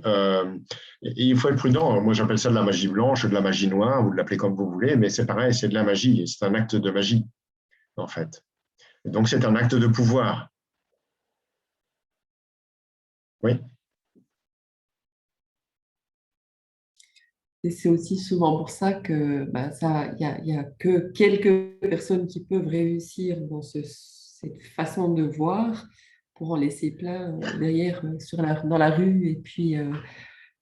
il faut être prudent. Moi, j'appelle ça de la magie blanche, de la magie noire, vous l'appelez comme vous voulez, mais c'est pareil, c'est de la magie. C'est un acte de magie, en fait. Et donc, c'est un acte de pouvoir. Oui, Et c'est aussi souvent pour ça que ben, ça, il y a que quelques personnes qui peuvent réussir dans cette façon de voir pour en laisser plein derrière dans la rue et puis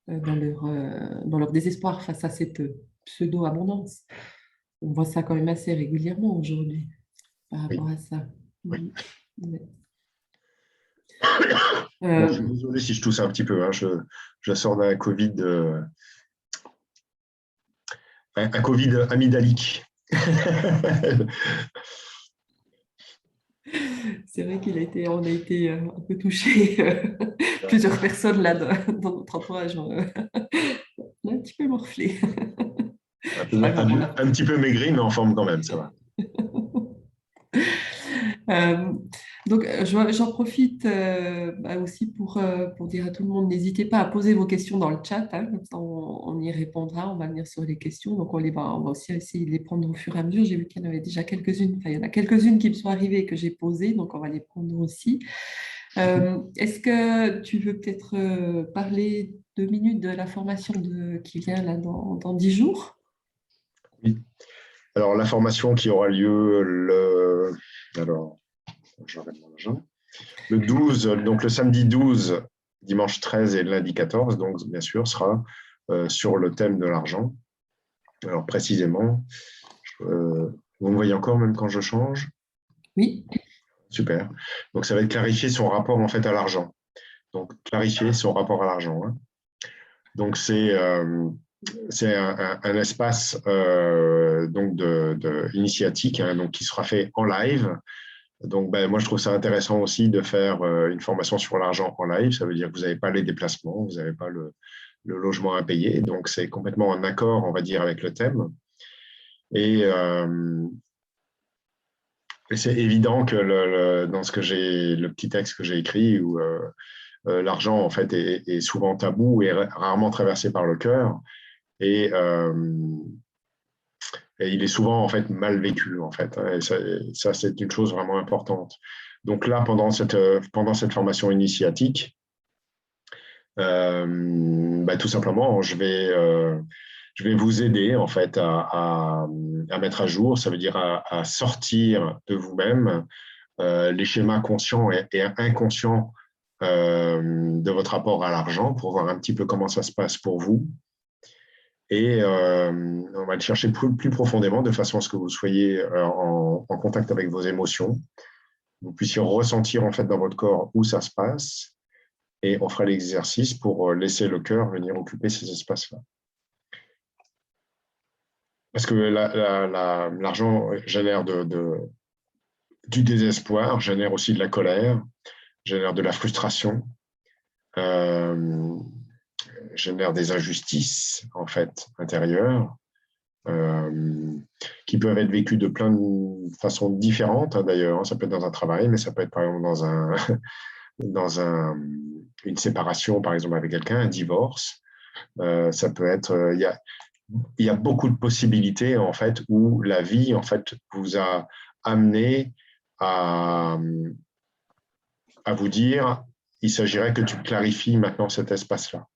dans leur désespoir face à cette pseudo-abondance. On voit ça quand même assez régulièrement aujourd'hui par oui, rapport à ça. oui. Mhm. Ouais. Bon, je suis Euh, désolé si je tousse un petit peu. Hein. Je sors d'un Covid, un Covid amygdalique. c'est vrai on a été un peu touché, plusieurs personnes là dans notre entourage. On a un petit peu morflé. C'est pas grave, Un petit peu maigri, mais en forme quand même, ça va. Euh, donc, j'en profite bah, aussi pour dire à tout le monde, n'hésitez pas à poser vos questions dans le chat, hein, comme ça on y répondra, on va venir sur les questions, donc on va aussi essayer de les prendre au fur et à mesure. J'ai vu qu'il y en avait déjà quelques-unes, enfin il y en a quelques-unes qui me sont arrivées et que j'ai posées, donc on va les prendre aussi. Est-ce que tu veux peut-être parler 2 minutes de la formation qui vient là dans 10 jours? Oui. Alors, la formation qui aura lieu alors, je regarde mon agenda. Le 12, donc le samedi 12, dimanche 13 et lundi 14, donc bien sûr, sera sur le thème de l'argent. Alors précisément, vous me voyez encore même quand je change? Oui. Super. Donc ça va être clarifier son rapport en fait à l'argent. Donc clarifier son rapport à l'argent. Hein. Donc c'est un espace donc initiatique hein, donc qui sera fait en live. Donc, ben, moi, je trouve ça intéressant aussi de faire une formation sur l'argent en live. Ça veut dire que vous n'avez pas les déplacements, vous n'avez pas le logement à payer. Donc, c'est complètement en accord, on va dire, avec le thème. Et, et c'est évident que dans le petit texte que j'ai écrit, où l'argent, en fait, est souvent tabou et rarement traversé par le cœur. Et, et il est souvent, en fait, mal vécu, en fait. Hein. Et ça c'est une chose vraiment importante. Donc là, pendant cette formation initiatique, bah, tout simplement, je vais vous aider en fait à mettre à jour, ça veut dire à sortir de vous-même les schémas conscients et inconscients de votre rapport à l'argent pour voir un petit peu comment ça se passe pour vous Et on va le chercher plus profondément de façon à ce que vous soyez en contact avec vos émotions, vous puissiez ressentir en fait dans votre corps où ça se passe, et on fera l'exercice pour laisser le cœur venir occuper ces espaces-là. Parce que l'argent génère du désespoir, génère aussi de la colère, génère de la frustration, génère des injustices en fait intérieures, qui peuvent être vécues de plein de façons différentes, hein, d'ailleurs. Ça peut être dans un travail, mais ça peut être par exemple dans une séparation, par exemple avec quelqu'un, un divorce. Ça peut être, il y a beaucoup de possibilités en fait où la vie en fait vous a amené à vous dire, il s'agirait que tu clarifies maintenant cet espace-là.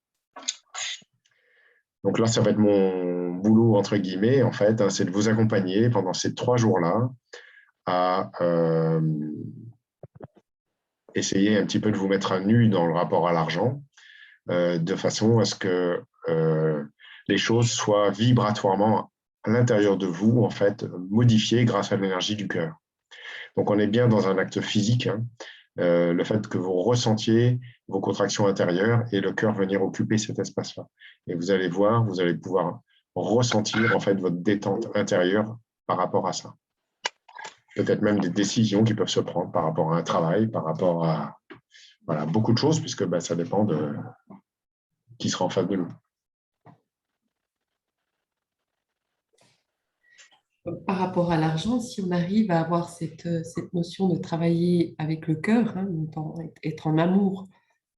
Donc là, ça va être mon boulot, entre guillemets, en fait, hein, c'est de vous accompagner pendant ces 3 jours-là à essayer un petit peu de vous mettre à nu dans le rapport à l'argent, de façon à ce que les choses soient vibratoirement à l'intérieur de vous, en fait, modifiées grâce à l'énergie du cœur. Donc, on est bien dans un acte physique, hein, le fait que vous ressentiez vos contractions intérieures et le cœur venir occuper cet espace-là. Et vous allez voir, vous allez pouvoir ressentir en fait votre détente intérieure par rapport à ça. Peut-être même des décisions qui peuvent se prendre par rapport à un travail, par rapport à voilà, beaucoup de choses, puisque ça dépend de qui sera en face de nous. Par rapport à l'argent, si on arrive à avoir cette notion de travailler avec le cœur, hein, être en amour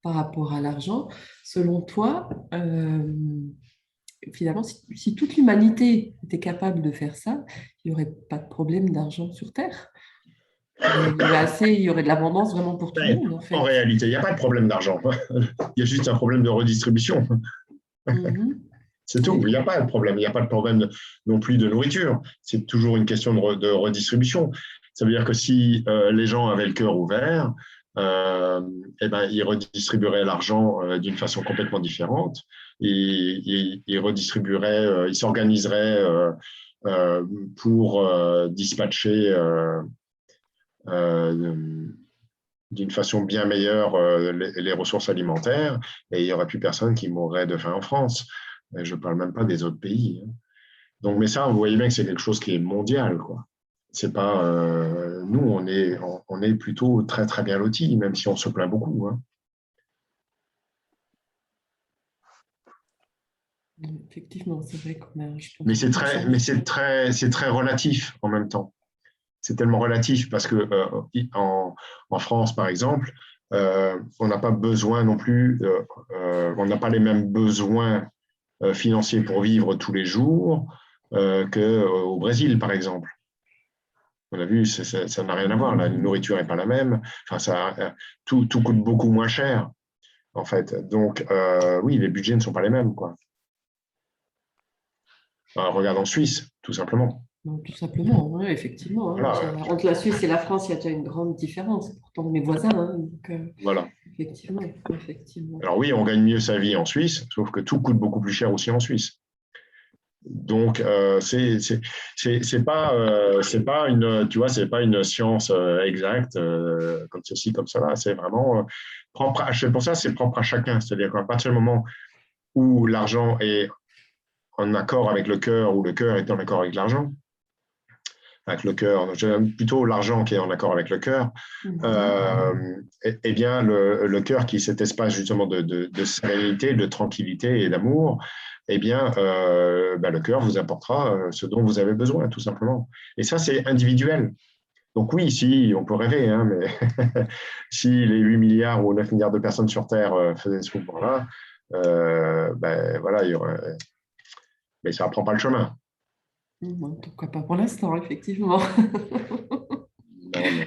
par rapport à l'argent, selon toi, finalement, si toute l'humanité était capable de faire ça, il n'y aurait pas de problème d'argent sur Terre. Il y aurait de l'abondance vraiment pour tout le monde, en En fait. réalité, il n'y a pas de problème d'argent. Il y a juste un problème de redistribution. C'est tout. Il n'y a pas de problème. Il n'y a pas de problème non plus de nourriture. C'est toujours une question de redistribution. Ça veut dire que si les gens avaient le cœur ouvert, ils redistribueraient l'argent d'une façon complètement différente. Ils redistribueraient, ils s'organiseraient pour dispatcher d'une façon bien meilleure les ressources alimentaires, et il n'y aurait plus personne qui mourrait de faim en France. Je ne parle même pas des autres pays. Donc, mais ça, vous voyez bien que c'est quelque chose qui est mondial, quoi. C'est pas, nous, on est plutôt très, très bien lotis, même si on se plaint beaucoup. Hein. Effectivement, c'est vrai qu'on a, je Mais pense, beaucoup de chance. c'est très relatif en même temps. C'est tellement relatif parce que en France, par exemple, on n'a pas besoin non plus, on n'a pas les mêmes besoins financiers pour vivre tous les jours qu'au Brésil, par exemple. On a vu, ça n'a rien à voir. La nourriture n'est pas la même. Enfin, tout coûte beaucoup moins cher, en fait. Donc, oui, les budgets ne sont pas les mêmes, quoi. Regarde en Suisse, tout simplement. Donc, tout simplement, oui, effectivement. Hein. Voilà, Entre la Suisse et la France, il y a déjà une grande différence. Pourtant, mes voisins. Hein, donc, voilà. effectivement, effectivement. Alors oui, on gagne mieux sa vie en Suisse, sauf que tout coûte beaucoup plus cher aussi en Suisse. Donc c'est pas une, tu vois, c'est pas une science exacte comme ceci comme cela. C'est vraiment propre. C'est pour ça, c'est propre à chacun. C'est-à-dire qu'à partir du moment où l'argent est en accord avec le cœur, ou le cœur est en accord avec l'argent, avec le cœur, j'aime plutôt l'argent qui est en accord avec le cœur, eh bien, le cœur qui est cet espace justement de sérénité, de tranquillité et d'amour, eh bien, le cœur vous apportera ce dont vous avez besoin, tout simplement. Et ça, c'est individuel. Donc oui, si, on peut rêver, hein, mais si les 8 milliards ou 9 milliards de personnes sur Terre faisaient ce mouvement-là, voilà, il y aurait... Mais ça ne prend pas le chemin. Pourquoi pas pour l'instant, effectivement. Non, non.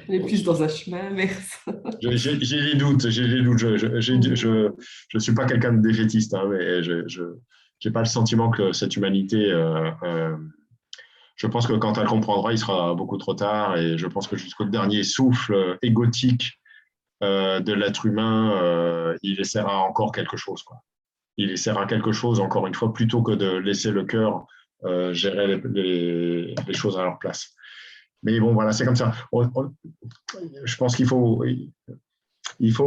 On est plus dans un chemin inverse. J'ai des doutes, j'ai des doutes. Je suis pas quelqu'un de défaitiste, hein, mais je n'ai pas le sentiment que cette humanité. Je pense que quand elle comprendra, il sera beaucoup trop tard, et je pense que jusqu'au dernier souffle égotique de l'être humain, il essaiera encore quelque chose, quoi. il sert à quelque chose, encore une fois, plutôt que de laisser le cœur gérer les choses à leur place. Mais bon, voilà, c'est comme ça. Je pense qu'il faut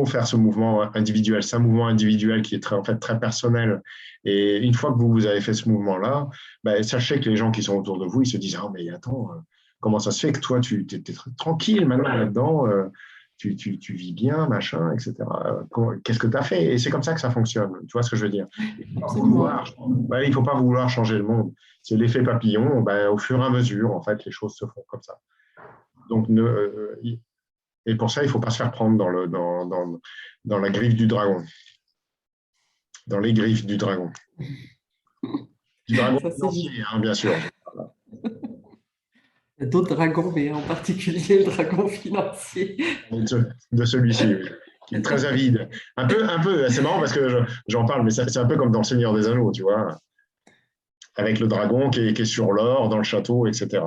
faire ce mouvement individuel. C'est un mouvement individuel qui est très, en fait, très personnel. Et une fois que vous avez fait ce mouvement-là, ben, sachez que les gens qui sont autour de vous, ils se disent « Ah, mais attends, comment ça se fait que toi, tu es tranquille maintenant là-dedans tu vis bien, machin, etc. Qu'est-ce que tu as fait ?» Et c'est comme ça que ça fonctionne. Tu vois ce que je veux dire? Il ne faut pas vouloir changer le monde. C'est l'effet papillon. Ben, au fur et à mesure, en fait, les choses se font comme ça. Donc, et pour ça, il ne faut pas se faire prendre dans la griffe du dragon. Dans les griffes du dragon. Du dragon financier, hein, bien sûr. Il y a d'autres dragons, mais en particulier le dragon financier. De celui-ci, oui, qui est très avide. Un peu, c'est marrant parce que j'en parle, mais c'est un peu comme dans Le Seigneur des Anneaux, tu vois, avec le dragon qui est sur l'or, dans le château, etc.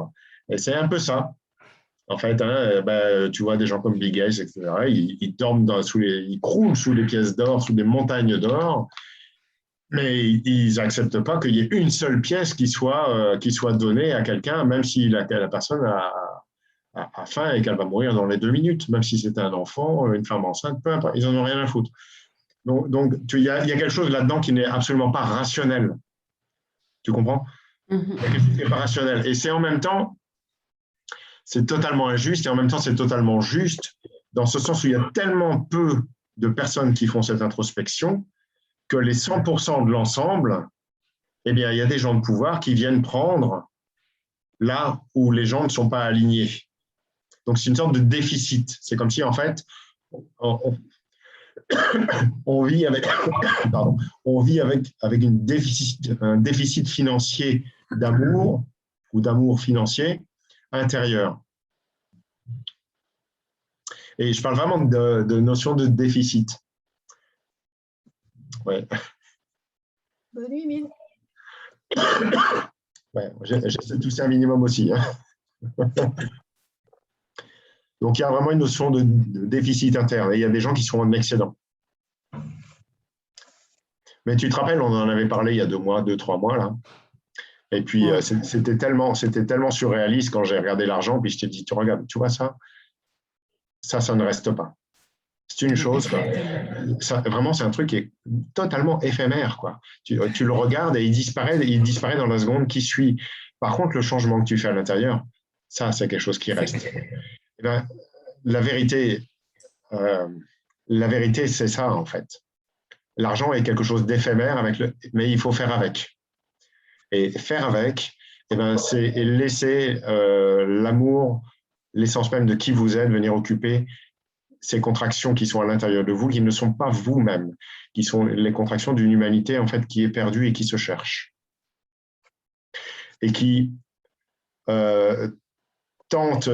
Et c'est un peu ça. En fait, hein, tu vois des gens comme Big Eyes, etc., ils dorment ils croulent sous les pièces d'or, sous des montagnes d'or, mais ils n'acceptent pas qu'il y ait une seule pièce qui soit donnée à quelqu'un, même si la personne a faim et qu'elle va mourir dans les 2 minutes, même si c'était un enfant, une femme enceinte, peu importe, ils n'en ont rien à foutre. Donc il y a quelque chose là-dedans qui n'est absolument pas rationnel. Tu comprends? Il y a quelque chose qui n'est pas rationnel. Et c'est en même temps, c'est totalement injuste et en même temps, c'est totalement juste, dans ce sens où il y a tellement peu de personnes qui font cette introspection que les 100% de l'ensemble, eh bien, il y a des gens de pouvoir qui viennent prendre là où les gens ne sont pas alignés. Donc, c'est une sorte de déficit. C'est comme si, en fait, on vit avec, avec un déficit financier d'amour ou d'amour financier intérieur. Et je parle vraiment de notion de déficit. Ouais. Bonne nuit, Mille. Ouais, j'essaie de tousser un minimum aussi. Hein. Donc, il y a vraiment une notion de déficit interne. Et il y a des gens qui sont en excédent. Mais tu te rappelles, on en avait parlé il y a 2 mois, 2-3 mois, là. Et puis, c'était tellement surréaliste quand j'ai regardé l'argent, puis je t'ai dit, tu regardes, tu vois ça, ça ne reste pas. C'est une chose, vraiment, c'est un truc qui est totalement éphémère, quoi. Tu le regardes et il disparaît dans la seconde qui suit. Par contre, le changement que tu fais à l'intérieur, ça, c'est quelque chose qui reste. Et ben, la vérité, c'est ça, en fait. L'argent est quelque chose d'éphémère, mais il faut faire avec. Et faire avec, eh ben, c'est laisser l'amour, l'essence même de qui vous êtes, venir occuper ces contractions qui sont à l'intérieur de vous, qui ne sont pas vous-même, qui sont les contractions d'une humanité en fait qui est perdue et qui se cherche. Et qui tente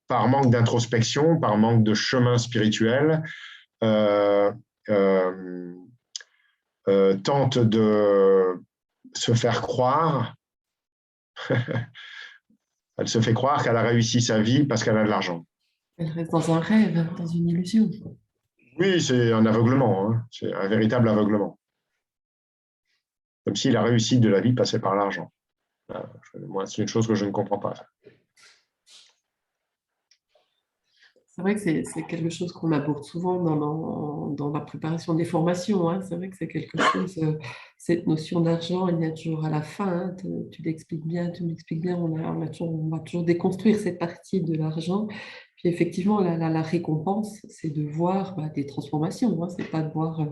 par manque d'introspection, par manque de chemin spirituel, tente de se faire croire, elle se fait croire qu'elle a réussi sa vie parce qu'elle a de l'argent. Elle reste dans un rêve, dans une illusion. Oui, c'est un aveuglement, hein. C'est un véritable aveuglement. Comme si la réussite de la vie passait par l'argent. Moi, c'est une chose que je ne comprends pas. C'est vrai que c'est quelque chose qu'on aborde souvent dans la préparation des formations. Hein. C'est vrai que c'est quelque chose, cette notion d'argent, il y a toujours à la fin, hein, tu l'expliques bien, tu m'expliques bien, on va toujours déconstruire cette partie de l'argent. Puis effectivement, la récompense, c'est de voir des transformations. Hein. C'est pas de voir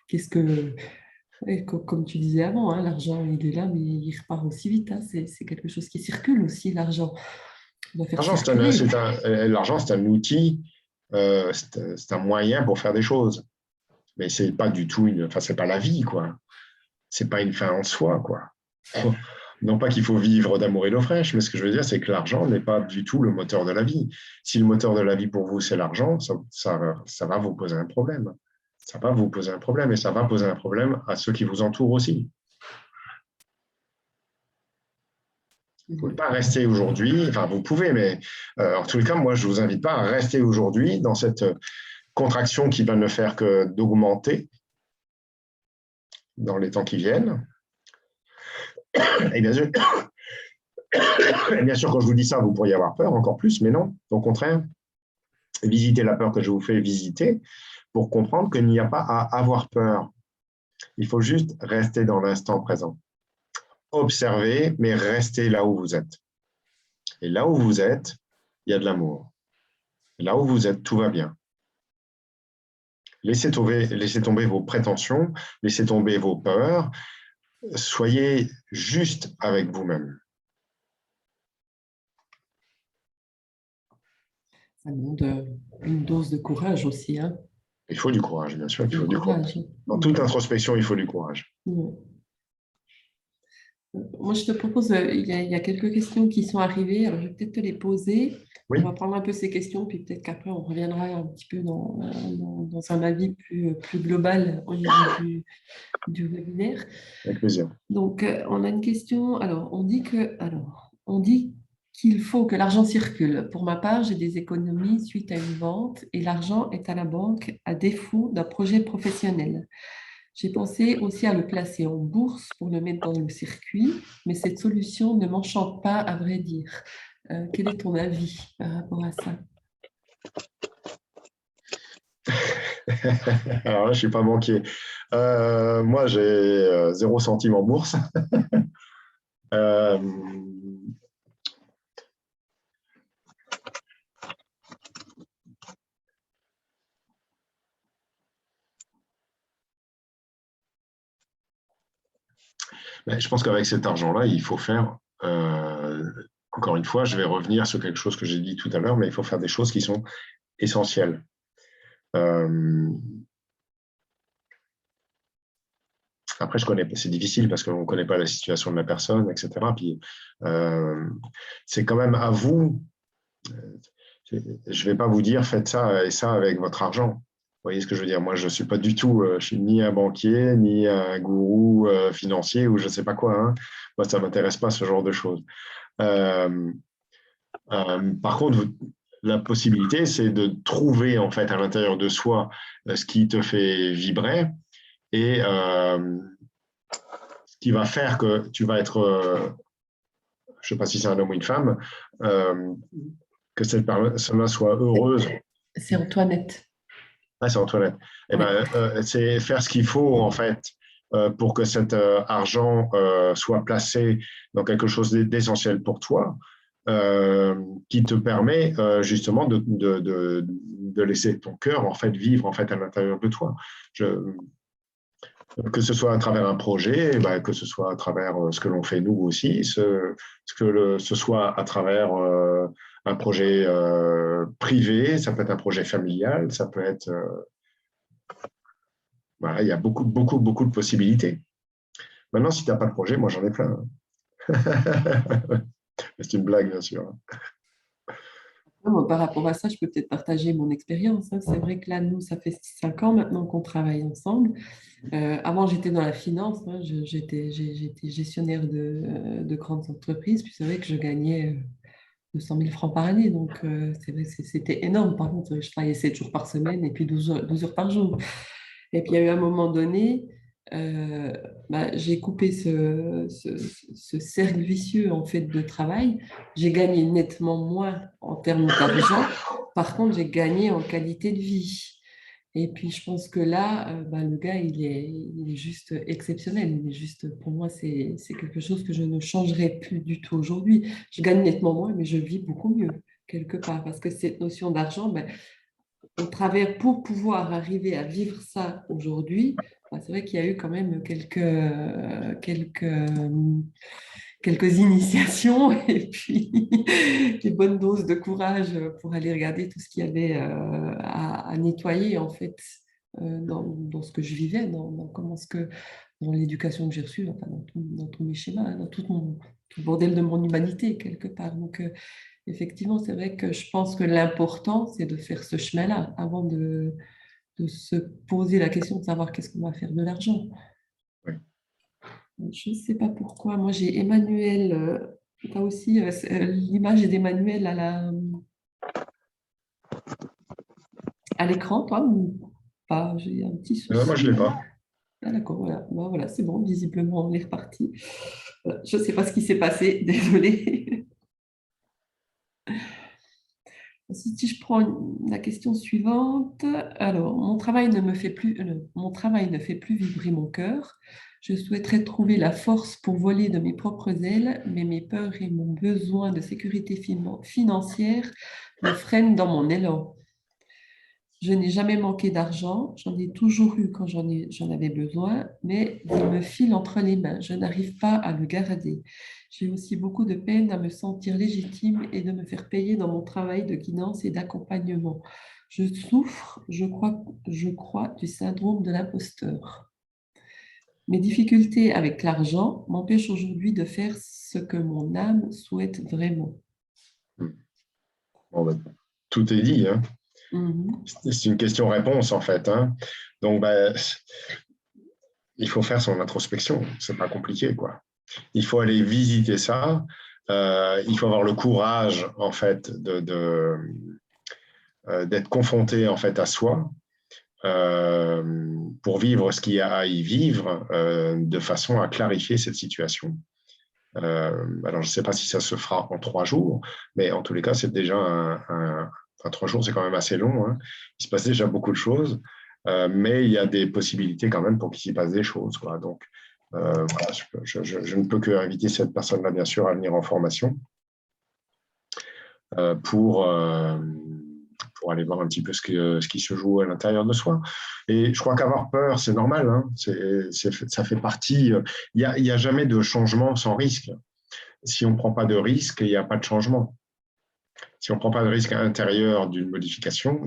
qu'est-ce que... Et comme tu disais avant, hein, l'argent, il est là, mais il repart aussi vite. Hein. C'est quelque chose qui circule aussi, l'argent. L'argent, c'est un outil, c'est un moyen pour faire des choses. Mais c'est pas du tout c'est pas la vie, quoi. C'est pas une fin en soi, quoi. Non pas qu'il faut vivre d'amour et d'eau fraîche, mais ce que je veux dire, c'est que l'argent n'est pas du tout le moteur de la vie. Si le moteur de la vie pour vous, c'est l'argent, ça va vous poser un problème. Ça va vous poser un problème et ça va poser un problème à ceux qui vous entourent aussi. Vous ne pouvez pas rester aujourd'hui, enfin vous pouvez, mais en tous les cas, moi je ne vous invite pas à rester aujourd'hui dans cette contraction qui va ne faire que d'augmenter dans les temps qui viennent. Et bien sûr, et bien sûr, quand je vous dis ça, vous pourriez avoir peur encore plus, mais non, au contraire, visitez la peur que je vous fais visiter pour comprendre qu'il n'y a pas à avoir peur. Il faut juste rester dans l'instant présent. Observez, mais restez là où vous êtes. Et là où vous êtes, il y a de l'amour. Là où vous êtes, tout va bien. Laissez tomber vos prétentions, laissez tomber vos peurs. Soyez juste avec vous-même. Ça demande une dose de courage aussi, hein. Il faut du courage, bien sûr. Il faut Du du courage. courage. Dans toute introspection, il faut du courage. Moi, je te propose, il y a quelques questions qui sont arrivées, alors je vais peut-être te les poser. Oui. On va prendre un peu ces questions, puis peut-être qu'après, on reviendra un petit peu dans un avis plus global au niveau du webinaire. Avec plaisir. Donc, on a une question. Alors, on dit qu'il faut que l'argent circule. Pour ma part, j'ai des économies suite à une vente et l'argent est à la banque à défaut d'un projet professionnel. J'ai pensé aussi à le placer en bourse pour le mettre dans le circuit, mais cette solution ne m'enchante pas, à vrai dire. Quel est ton avis par rapport à ça? Alors là, je ne suis pas banquier. Moi, j'ai 0 centime en bourse. Je pense qu'avec cet argent-là, il faut faire, encore une fois, je vais revenir sur quelque chose que j'ai dit tout à l'heure, mais il faut faire des choses qui sont essentielles. Après, c'est difficile parce qu'on ne connaît pas la situation de la personne, etc. Puis, c'est quand même à vous. Je ne vais pas vous dire faites ça et ça avec votre argent. Vous voyez ce que je veux dire? Moi, je ne suis pas du tout, je suis ni un banquier, ni un gourou financier ou je ne sais pas quoi. Hein. Moi, ça ne m'intéresse pas ce genre de choses. Par contre, la possibilité, c'est de trouver en fait à l'intérieur de soi ce qui te fait vibrer et ce qui va faire que tu vas être, je ne sais pas si c'est un homme ou une femme, que cette personne-là soit heureuse. C'est Antoinette. Ah, c'est Antoinette. Eh ben, c'est faire ce qu'il faut, en fait, pour que cet argent soit placé dans quelque chose d'essentiel pour toi, qui te permet justement de laisser ton cœur, en fait, vivre en fait, à l'intérieur de toi. Que ce soit à travers un projet, que ce soit à travers ce que l'on fait nous aussi, ce soit à travers un projet privé, ça peut être un projet familial, ça peut être... voilà, il y a beaucoup, beaucoup, beaucoup de possibilités. Maintenant, si tu n'as pas de projet, moi j'en ai plein. C'est une blague, bien sûr. Moi, par rapport à ça, je peux peut-être partager mon expérience. Hein. C'est vrai que là, nous, ça fait 5 ans maintenant qu'on travaille ensemble. Avant, j'étais dans la finance. Hein. J'étais gestionnaire de grandes entreprises. Puis c'est vrai que je gagnais 200 000 francs par année. Donc, c'est vrai que c'était énorme. Par contre, je travaillais 7 jours par semaine et puis 12 heures par jour. Et puis, il y a eu un moment donné, euh, j'ai coupé ce cercle vicieux en fait de travail. J'ai gagné nettement moins en termes d'argent. Par contre, j'ai gagné en qualité de vie. Et puis, je pense que là, le gars, il est juste exceptionnel. Il est juste, pour moi, c'est quelque chose que je ne changerai plus du tout aujourd'hui. Je gagne nettement moins, mais je vis beaucoup mieux, quelque part. Parce que cette notion d'argent, au travers, pour pouvoir arriver à vivre ça aujourd'hui, c'est vrai qu'il y a eu quand même quelques initiations et puis des bonnes doses de courage pour aller regarder tout ce qu'il y avait à nettoyer en fait dans ce que je vivais, dans l'éducation que j'ai reçue, enfin, dans tous mes schémas, hein, dans tout le bordel de mon humanité quelque part. Donc, effectivement, c'est vrai que je pense que l'important, c'est de faire ce chemin-là avant de se poser la question de savoir qu'est-ce qu'on va faire de l'argent. Oui. Je ne sais pas pourquoi. Moi, j'ai Emmanuel. Tu as aussi l'image d'Emmanuel à l'écran, toi, ou pas? J'ai un petit souci. Moi, je ne l'ai pas. Ah, d'accord, voilà. Bon, voilà, c'est bon, visiblement, on est reparti. Voilà, je ne sais pas ce qui s'est passé, désolée. Si je prends la question suivante, alors, mon travail ne fait plus vibrer mon cœur. Je souhaiterais trouver la force pour voler de mes propres ailes, mais mes peurs et mon besoin de sécurité financière me freinent dans mon élan. Je n'ai jamais manqué d'argent, j'en ai toujours eu quand j'en avais besoin, mais il me file entre les mains, je n'arrive pas à le garder. J'ai aussi beaucoup de peine à me sentir légitime et de me faire payer dans mon travail de guidance et d'accompagnement. Je souffre, je crois, du syndrome de l'imposteur. Mes difficultés avec l'argent m'empêchent aujourd'hui de faire ce que mon âme souhaite vraiment. Bon, ben, tout est dit, hein. Mhm. C'est une question-réponse, en fait, hein. Donc, ben, il faut faire son introspection. C'est pas compliqué, quoi. Il faut aller visiter ça. Il faut avoir le courage, en fait, d'être confronté, en fait, à soi pour vivre ce qu'il y a à y vivre de façon à clarifier cette situation. Alors, je ne sais pas si ça se fera en 3 jours, mais en tous les cas, c'est déjà enfin, 3 jours, c'est quand même assez long, hein. Il se passe déjà beaucoup de choses, mais il y a des possibilités quand même pour qu'il s'y passe des choses, quoi. Donc, voilà, je ne peux que inviter cette personne-là, bien sûr, à venir en formation euh, pour, euh, pour aller voir un petit peu ce qui se joue à l'intérieur de soi. Et je crois qu'avoir peur, c'est normal, hein. Ça fait partie. Il y a jamais de changement sans risque. Si on ne prend pas de risque, il n'y a pas de changement. Si on ne prend pas de risque intérieur d'une modification,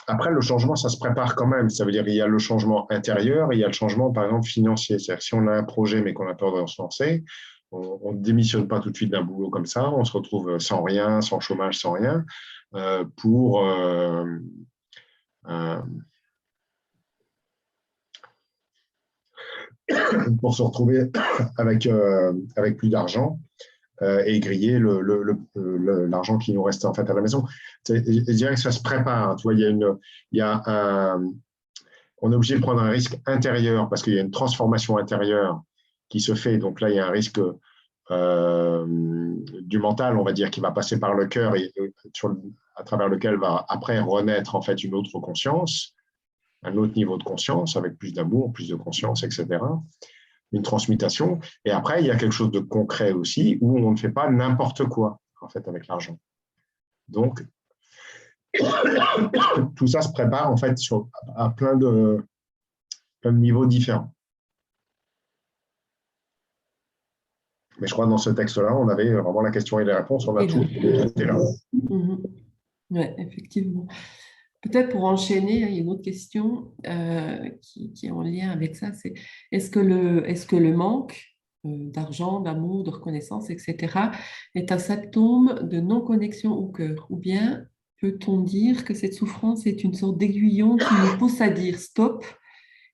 après, le changement, ça se prépare quand même. Ça veut dire qu'il y a le changement intérieur et il y a le changement, par exemple, financier. C'est-à-dire si on a un projet mais qu'on a peur de se lancer, on ne démissionne pas tout de suite d'un boulot comme ça, on se retrouve sans rien, sans chômage, sans rien, euh, pour, euh, euh, pour se retrouver avec plus d'argent et griller l'argent qui nous restait en fait à la maison. Je dirais que ça se prépare. Tu vois, il y a on est obligé de prendre un risque intérieur parce qu'il y a une transformation intérieure qui se fait. Donc là, il y a un risque du mental, on va dire, qui va passer par le cœur et à travers lequel va après renaître en fait une autre conscience, un autre niveau de conscience avec plus d'amour, plus de conscience, etc. Une transmutation. Et après, il y a quelque chose de concret aussi où on ne fait pas n'importe quoi en fait avec l'argent. Donc, tout ça se prépare en fait à plein de niveaux différents. Mais je crois que dans ce texte-là, on avait vraiment la question et les réponses, on a tout était là. Mhm. Oui, effectivement. Peut-être pour enchaîner, il y a une autre question qui est en lien avec ça, c'est est-ce que le manque d'argent, d'amour, de reconnaissance, etc., est un symptôme de non-connexion au cœur? Ou bien peut-on dire que cette souffrance est une sorte d'aiguillon qui nous pousse à dire stop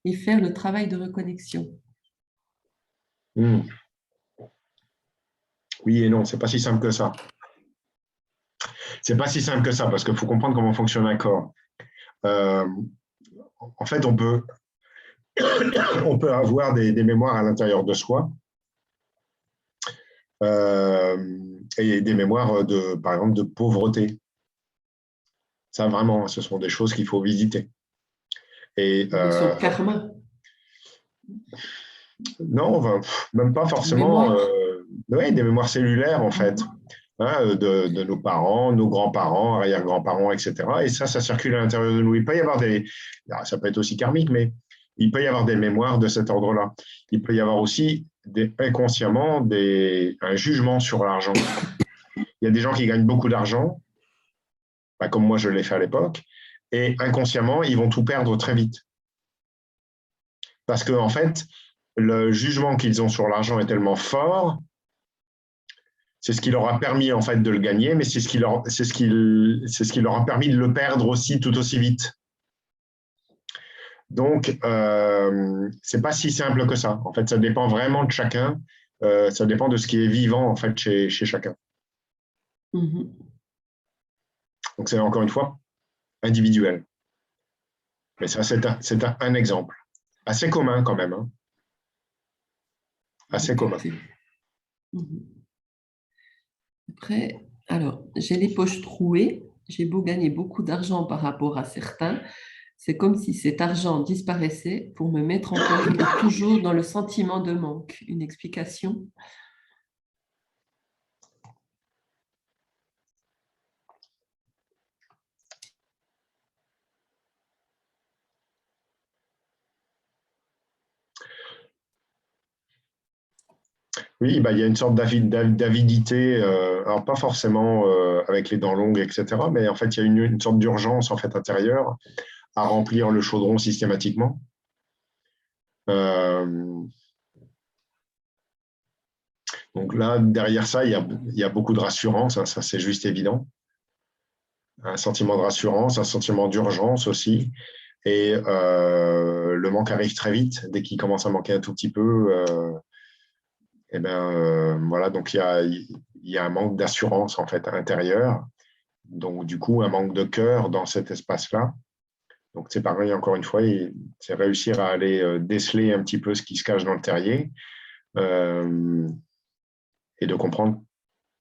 et faire le travail de reconnexion? Oui et non, c'est pas si simple que ça. C'est pas si simple que ça parce qu'il faut comprendre comment fonctionne un corps. En fait, on peut avoir des mémoires à l'intérieur de soi et des mémoires par exemple, de pauvreté. Ça, vraiment, ce sont des choses qu'il faut visiter. Et, Une notion de karma, non, même pas forcément. mémoire. Ouais, des mémoires cellulaires, en fait, hein, de nos parents, nos grands-parents, arrière-grands-parents, etc. Et ça circule à l'intérieur de nous. Il peut y avoir ça peut être aussi karmique, mais il peut y avoir des mémoires de cet ordre-là. Il peut y avoir aussi inconsciemment un jugement sur l'argent. Il y a des gens qui gagnent beaucoup d'argent, comme moi je l'ai fait à l'époque, et inconsciemment, ils vont tout perdre très vite. Parce qu'en en fait, le jugement qu'ils ont sur l'argent est tellement fort, c'est ce qui leur a permis en fait de le gagner, mais c'est ce qui leur a permis de le perdre aussi tout aussi vite. Donc, c'est pas si simple que ça. En fait, ça dépend vraiment de chacun. Ça dépend de ce qui est vivant en fait chez chacun. Mhm. Donc, c'est encore une fois individuel. Mais ça, c'est un exemple. Assez commun quand même. Hein. Assez commun. Mhm. Après, alors, j'ai les poches trouées. J'ai beau gagner beaucoup d'argent par rapport à certains. C'est comme si cet argent disparaissait pour me mettre encore et toujours dans le sentiment de manque. Une explication? Oui, bah, il y a une sorte d'avidité, alors pas forcément avec les dents longues, etc., mais en fait, il y a une sorte d'urgence en fait, intérieure à remplir le chaudron systématiquement. Donc là, derrière ça, il y a beaucoup de rassurance, hein, ça c'est juste évident. Un sentiment de rassurance, un sentiment d'urgence aussi. Et le manque arrive très vite. Dès qu'il commence à manquer un tout petit peu, et ben, voilà, donc il y a un manque d'assurance en fait intérieure. Donc du coup, un manque de cœur dans cet espace-là. Donc c'est pareil, encore une fois, c'est réussir à aller déceler un petit peu ce qui se cache dans le terrier et de comprendre,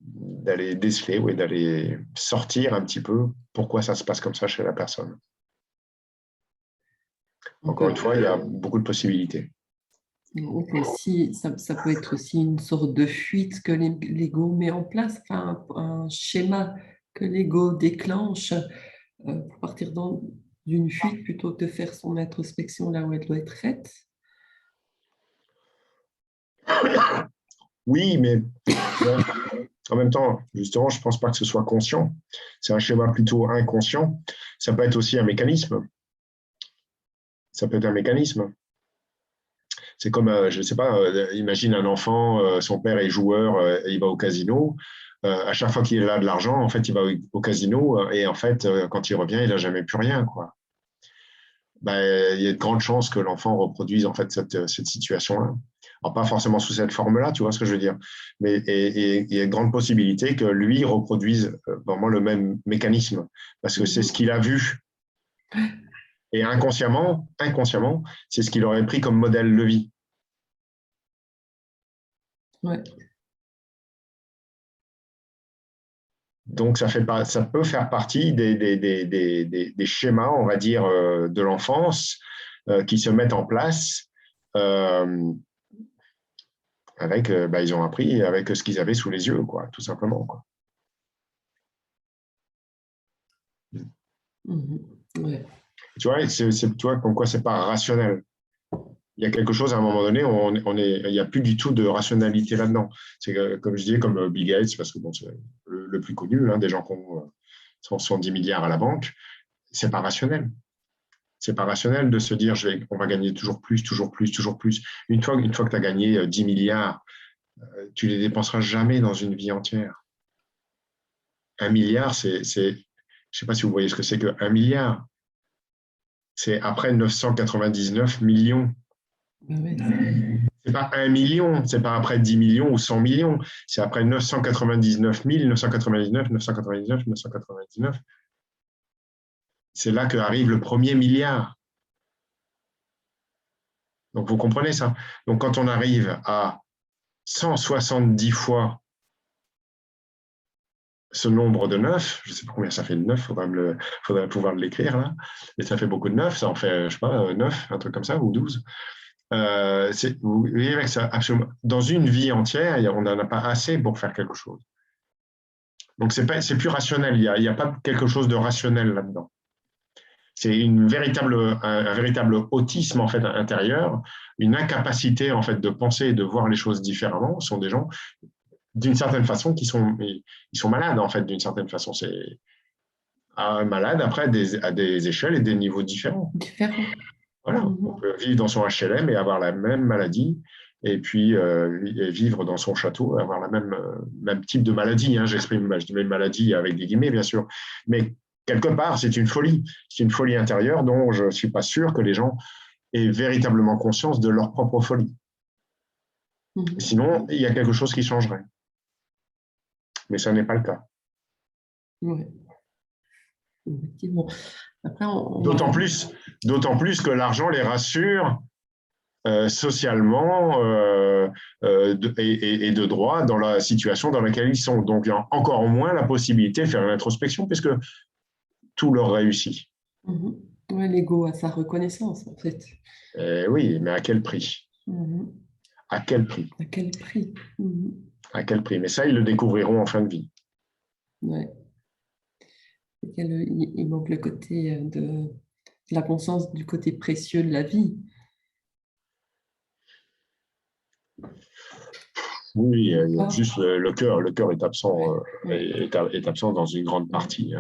d'aller déceler, oui, d'aller sortir un petit peu pourquoi ça se passe comme ça chez la personne. Encore une fois, il y a beaucoup de possibilités. On peut aussi, ça peut être aussi une sorte de fuite que l'ego met en place, enfin un schéma que l'ego déclenche pour partir d'une fuite plutôt que de faire son introspection là où elle doit être faite. Oui, mais en même temps, justement, je ne pense pas que ce soit conscient. C'est un schéma plutôt inconscient. Ça peut être aussi un mécanisme. Ça peut être un mécanisme. C'est comme, je ne sais pas, imagine un enfant, son père est joueur, et il va au casino. À chaque fois qu'il a de l'argent, en fait, il va au casino et en fait, quand il revient, il n'a jamais plus rien, quoi. Ben, il y a de grandes chances que l'enfant reproduise en fait cette situation-là. Alors, pas forcément sous cette forme-là, tu vois ce que je veux dire, mais il y a de grandes possibilités que lui reproduise vraiment le même mécanisme, parce que c'est ce qu'il a vu. Et inconsciemment, c'est ce qu'il aurait pris comme modèle de vie. Ouais. Donc, ça peut faire partie des schémas, on va dire, de l'enfance qui se mettent en place avec, ils ont appris avec ce qu'ils avaient sous les yeux, quoi, tout simplement. Quoi. Ouais. Tu vois, tu vois, comme quoi c'est pas rationnel. Il y a quelque chose à un moment donné, il n'y a plus du tout de rationalité là-dedans. C'est comme je disais, comme Bill Gates, parce que bon, c'est le plus connu, des gens qui ont 170 milliards à la banque, c'est pas rationnel. C'est pas rationnel de se dire on va gagner toujours plus, toujours plus, toujours plus. Une fois que tu as gagné 10 milliards, tu les dépenseras jamais dans une vie entière. 1 milliard, je ne sais pas si vous voyez ce que c'est que 1 milliard. C'est après 999 millions. Ouais. C'est pas 1 million, c'est pas après 10 millions ou 100 millions, c'est après 999 000, 999, 999, 999. C'est là qu'arrive le premier milliard. Donc vous comprenez ça. Donc quand on arrive à 170 fois ce nombre de 9, je ne sais pas combien ça fait de 9, il faudrait pouvoir l'écrire là, mais ça fait beaucoup de 9, ça en fait, je ne sais pas, 9, un truc comme ça, ou 12. Vous voyez que ça, absolument, dans une vie entière, on n'en a pas assez pour faire quelque chose. Donc, c'est plus rationnel, il n'y a pas quelque chose de rationnel là-dedans. C'est un véritable autisme en fait, intérieur, une incapacité en fait, de penser et de voir les choses différemment. Ce sont des gens, d'une certaine façon, ils sont malades, en fait, d'une certaine façon. C'est malade après à des échelles et des niveaux différents. Différent. Voilà, on peut vivre dans son HLM et avoir la même maladie, et puis vivre dans son château et avoir la même type de maladie. Hein. Je dis une maladie avec des guillemets, bien sûr. Mais quelque part, c'est une folie. C'est une folie intérieure dont je ne suis pas sûr que les gens aient véritablement conscience de leur propre folie. Sinon, il y a quelque chose qui changerait. Mais ça n'est pas le cas. Ouais. effectivement. Après, D'autant plus que l'argent les rassure socialement et de droit dans la situation dans laquelle ils sont. Donc, il y a encore moins la possibilité de faire une introspection puisque tout leur réussit. Ouais, l'ego a sa reconnaissance, en fait. Oui, mais à quel prix? À quel prix? À quel prix? À quel prix? Mais ça, ils le découvriront en fin de vie. Ouais. Il manque le côté de la conscience du côté précieux de la vie. Oui, il y a juste le cœur. Le cœur est absent, est absent dans une grande partie.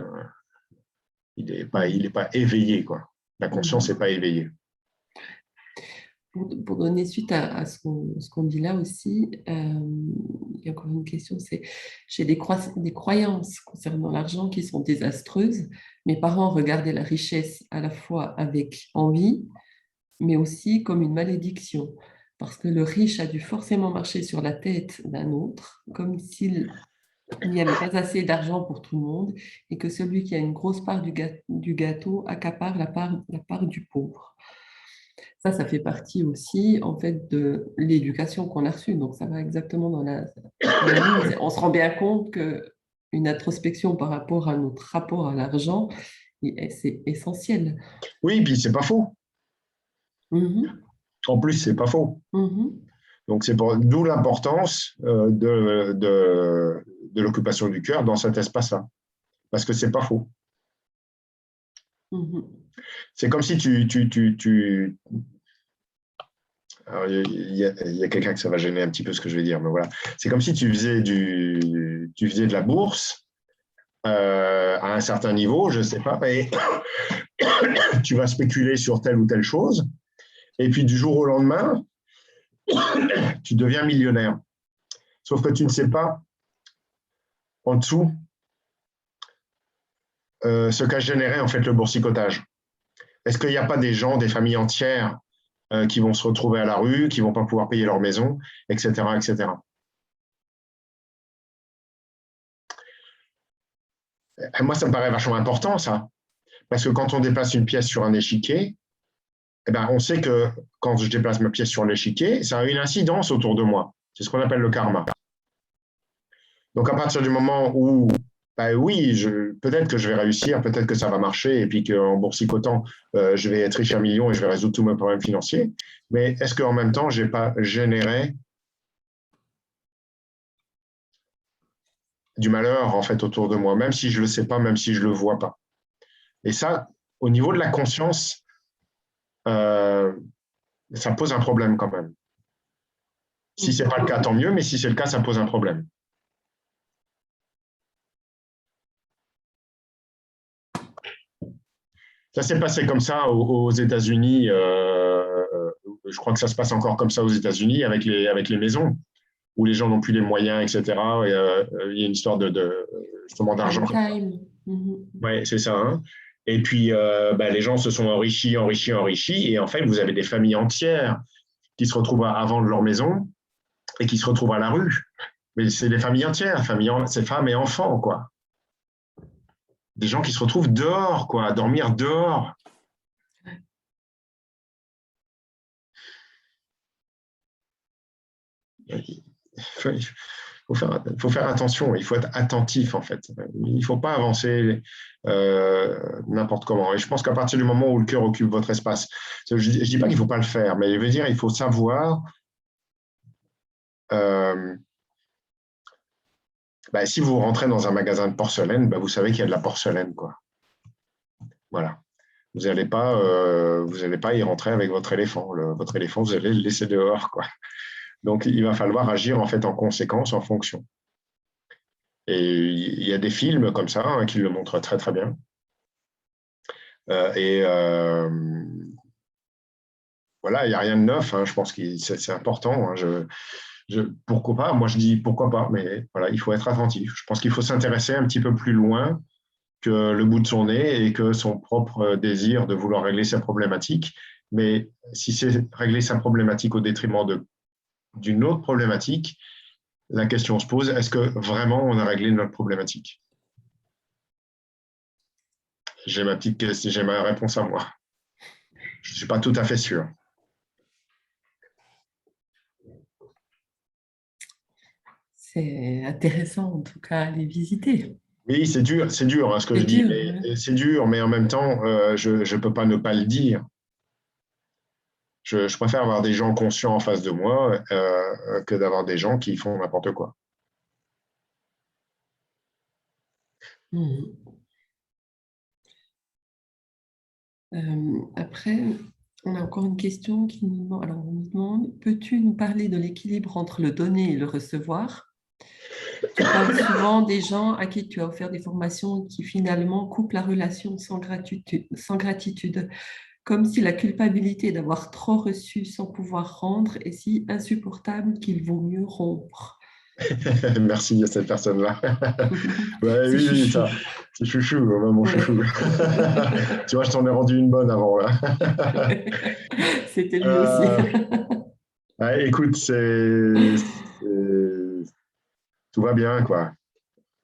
Il n'est pas éveillé, quoi. La conscience n'est pas éveillée. Pour donner suite à ce qu'on dit là aussi, il y a encore une question, c'est j'ai des croyances concernant l'argent qui sont désastreuses. Mes parents regardaient la richesse à la fois avec envie, mais aussi comme une malédiction, parce que le riche a dû forcément marcher sur la tête d'un autre, comme s'il n'y avait pas assez d'argent pour tout le monde, et que celui qui a une grosse part du gâteau accapare la part du pauvre. Ça fait partie aussi, en fait, de l'éducation qu'on a reçue. Donc, ça va exactement dans la ligne. On se rend bien compte qu'une introspection par rapport à notre rapport à l'argent, c'est essentiel. Oui, puis c'est pas faux. En plus, c'est pas faux. Donc, c'est d'où l'importance de l'occupation du cœur dans cet espace-là. Parce que c'est pas faux. C'est comme si alors, il y a quelqu'un que ça va gêner un petit peu ce que je vais dire, mais voilà. C'est comme si tu faisais de la bourse à un certain niveau, je ne sais pas, et tu vas spéculer sur telle ou telle chose, et puis du jour au lendemain, tu deviens millionnaire. Sauf que tu ne sais pas en dessous ce qu'a généré en fait le boursicotage. Est-ce qu'il n'y a pas des gens, des familles entières qui vont se retrouver à la rue, qui ne vont pas pouvoir payer leur maison, etc., etc. Et moi, ça me paraît vachement important, ça. Parce que quand on déplace une pièce sur un échiquier, eh ben, on sait que quand je déplace ma pièce sur l'échiquier, ça a une incidence autour de moi. C'est ce qu'on appelle le karma. Donc, à partir du moment où, bah oui, peut-être que je vais réussir, peut-être que ça va marcher, et puis qu'en boursicotant, je vais être riche à millions et je vais résoudre tous mes problèmes financiers. Mais est-ce qu'en même temps, je n'ai pas généré du malheur, en fait, autour de moi, même si je ne le sais pas, même si je ne le vois pas? Et ça, au niveau de la conscience, ça pose un problème quand même. Si ce n'est pas le cas, tant mieux, mais si c'est le cas, ça pose un problème. Ça s'est passé comme ça aux États-Unis. Je crois que ça se passe encore comme ça aux États-Unis avec les maisons, où les gens n'ont plus les moyens, etc. Et, il y a une histoire justement d'argent. Oui, c'est ça. Hein. Et puis, les gens se sont enrichis. Et en fait, vous avez des familles entières qui se retrouvent avant de leur maison et qui se retrouvent à la rue. Mais c'est des familles entières, c'est femmes et enfants, quoi. Des gens qui se retrouvent dehors, quoi, à dormir dehors. Il faut faire attention, il faut être attentif, en fait. Il ne faut pas avancer n'importe comment. Et je pense qu'à partir du moment où le cœur occupe votre espace, je ne dis pas qu'il ne faut pas le faire, mais je veux dire, il faut savoir si vous rentrez dans un magasin de porcelaine, vous savez qu'il y a de la porcelaine, quoi. Voilà. Vous n'allez pas y rentrer avec votre éléphant. Votre éléphant, vous allez le laisser dehors, quoi. Donc, il va falloir agir en fait en conséquence, en fonction. Et il y a des films comme ça qui le montrent très, très bien. Voilà, il n'y a rien de neuf. Hein. Je pense que c'est important. Hein. Pourquoi pas? Moi, je dis pourquoi pas, mais voilà, il faut être attentif. Je pense qu'il faut s'intéresser un petit peu plus loin que le bout de son nez et que son propre désir de vouloir régler sa problématique. Mais si c'est régler sa problématique au détriment d'une autre problématique, la question se pose, est-ce que vraiment on a réglé notre problématique? j'ai ma petite question, j'ai ma réponse à moi. Je ne suis pas tout à fait sûr. C'est intéressant, en tout cas, à les visiter. Oui, c'est dur hein, ce que C'est je dis, dur, hein. mais c'est dur, mais en même temps, je ne peux pas ne pas le dire. Je préfère avoir des gens conscients en face de moi que d'avoir des gens qui font n'importe quoi. Mhm. Après, on a encore une question qui nous demande, alors on nous demande, peux-tu nous parler de l'équilibre entre le donner et le recevoir? Tu parles souvent des gens à qui tu as offert des formations qui finalement coupent la relation sans gratitude, comme si la culpabilité d'avoir trop reçu sans pouvoir rendre est si insupportable qu'il vaut mieux rompre. Merci à cette personne-là. Ouais, C'est oui, oui, chouchou. ça, c'est chouchou, mon Ouais. chouchou. Tu vois, je t'en ai rendu une bonne avant là. C'était lui aussi. Euh, ouais, écoute, tout va bien, quoi.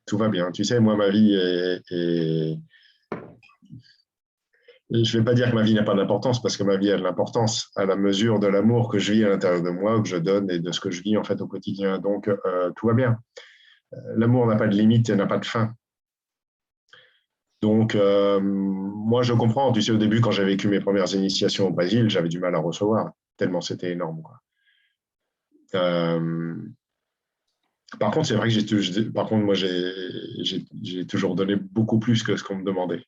Tout va bien. Tu sais, moi, ma vie est je ne vais pas dire que ma vie n'a pas d'importance, parce que ma vie a de l'importance à la mesure de l'amour que je vis à l'intérieur de moi, que je donne et de ce que je vis en fait au quotidien. Donc, tout va bien. L'amour n'a pas de limite et n'a pas de fin. Donc, moi, je comprends. Tu sais, au début, quand j'ai vécu mes premières initiations au Brésil, j'avais du mal à recevoir, tellement c'était énorme, quoi. Euh, Par contre, c'est vrai que par contre, moi, j'ai toujours donné beaucoup plus que ce qu'on me demandait.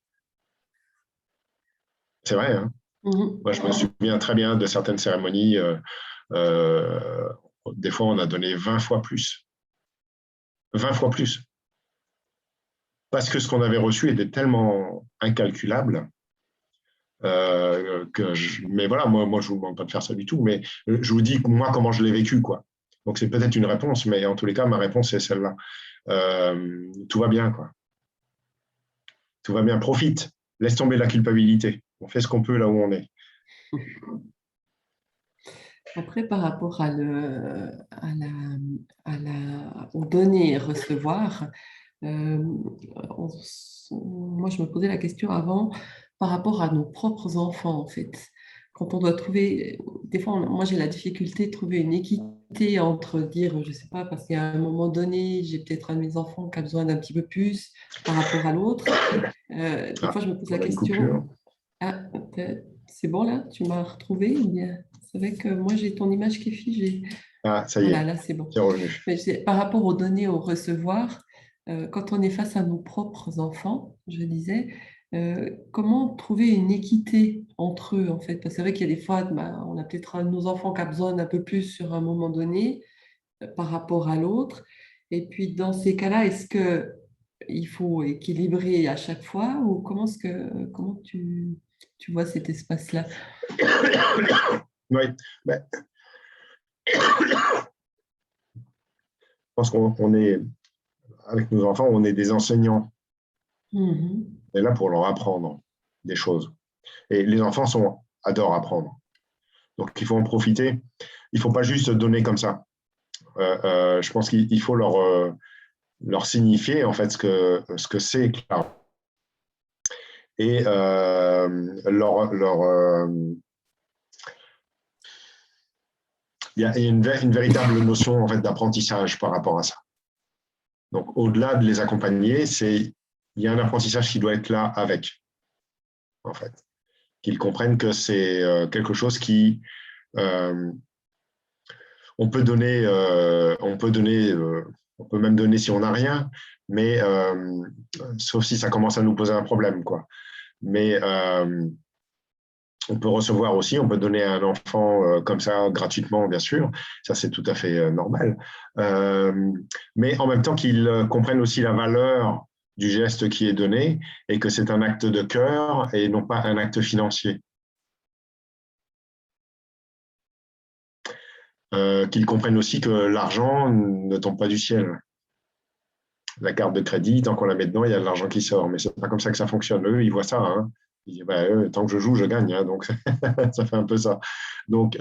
C'est vrai, hein. Mhm. Moi, je me souviens très bien de certaines cérémonies. Euh, des fois, on a donné 20 fois plus. 20 fois plus. Parce que ce qu'on avait reçu était tellement incalculable mais voilà, moi, je ne vous demande pas de faire ça du tout, mais je vous dis, moi, comment je l'ai vécu, quoi. Donc, c'est peut-être une réponse, mais en tous les cas, ma réponse, c'est celle-là. Tout va bien, quoi. Tout va bien. Profite. Laisse tomber la culpabilité. On fait ce qu'on peut là où on est. Après, par rapport au donner et recevoir, euh, moi, je me posais la question avant par rapport à nos propres enfants, en fait. Quand on doit trouver, des fois, moi, j'ai la difficulté de trouver une équité entre dire, je sais pas, parce qu'à un moment donné, j'ai peut-être un de mes enfants qui a besoin d'un petit peu plus par rapport à l'autre. Des Ah, fois, je me pose la voilà une coupure. question, ah, c'est bon là, tu m'as retrouvé ou bien c'est vrai que moi j'ai ton image qui est figée. Ah, ça y Voilà, est, là c'est bon. c'est revenu. Mais par rapport aux données, au recevoir, quand on est face à nos propres enfants, je disais, comment trouver une équité entre eux en fait? Parce que c'est vrai qu'il y a des fois, bah, on a peut-être un de nos enfants qui a besoin d'un peu plus sur un moment donné par rapport à l'autre. Et puis dans ces cas-là, est-ce que il faut équilibrer à chaque fois ou comment tu vois cet espace-là? Oui, ben, je pense qu'on est, avec nos enfants, on est des enseignants. Mhm. On est là pour leur apprendre des choses. Et les enfants adorent apprendre. Donc, il faut en profiter. Il ne faut pas juste donner comme ça. Je pense qu'il faut leur signifier en fait ce que c'est et il y a une véritable notion en fait d'apprentissage par rapport à ça. Donc au-delà de les accompagner, il y a un apprentissage qui doit être là avec en fait, qu'ils comprennent que c'est quelque chose qui euh, on peut même donner si on n'a rien, mais sauf si ça commence à nous poser un problème, quoi. Mais on peut recevoir aussi, on peut donner à un enfant comme ça gratuitement, bien sûr, ça c'est tout à fait normal. Euh, mais en même temps qu'ils comprennent aussi la valeur du geste qui est donné et que c'est un acte de cœur et non pas un acte financier. Qu'ils comprennent aussi que l'argent ne tombe pas du ciel. La carte de crédit, tant qu'on la met dedans, il y a de l'argent qui sort. Mais c'est pas comme ça que ça fonctionne. Eux, ils voient ça. Hein. Ils disent, bah, tant que je joue, je gagne. Hein, donc, ça fait un peu ça. Donc, ils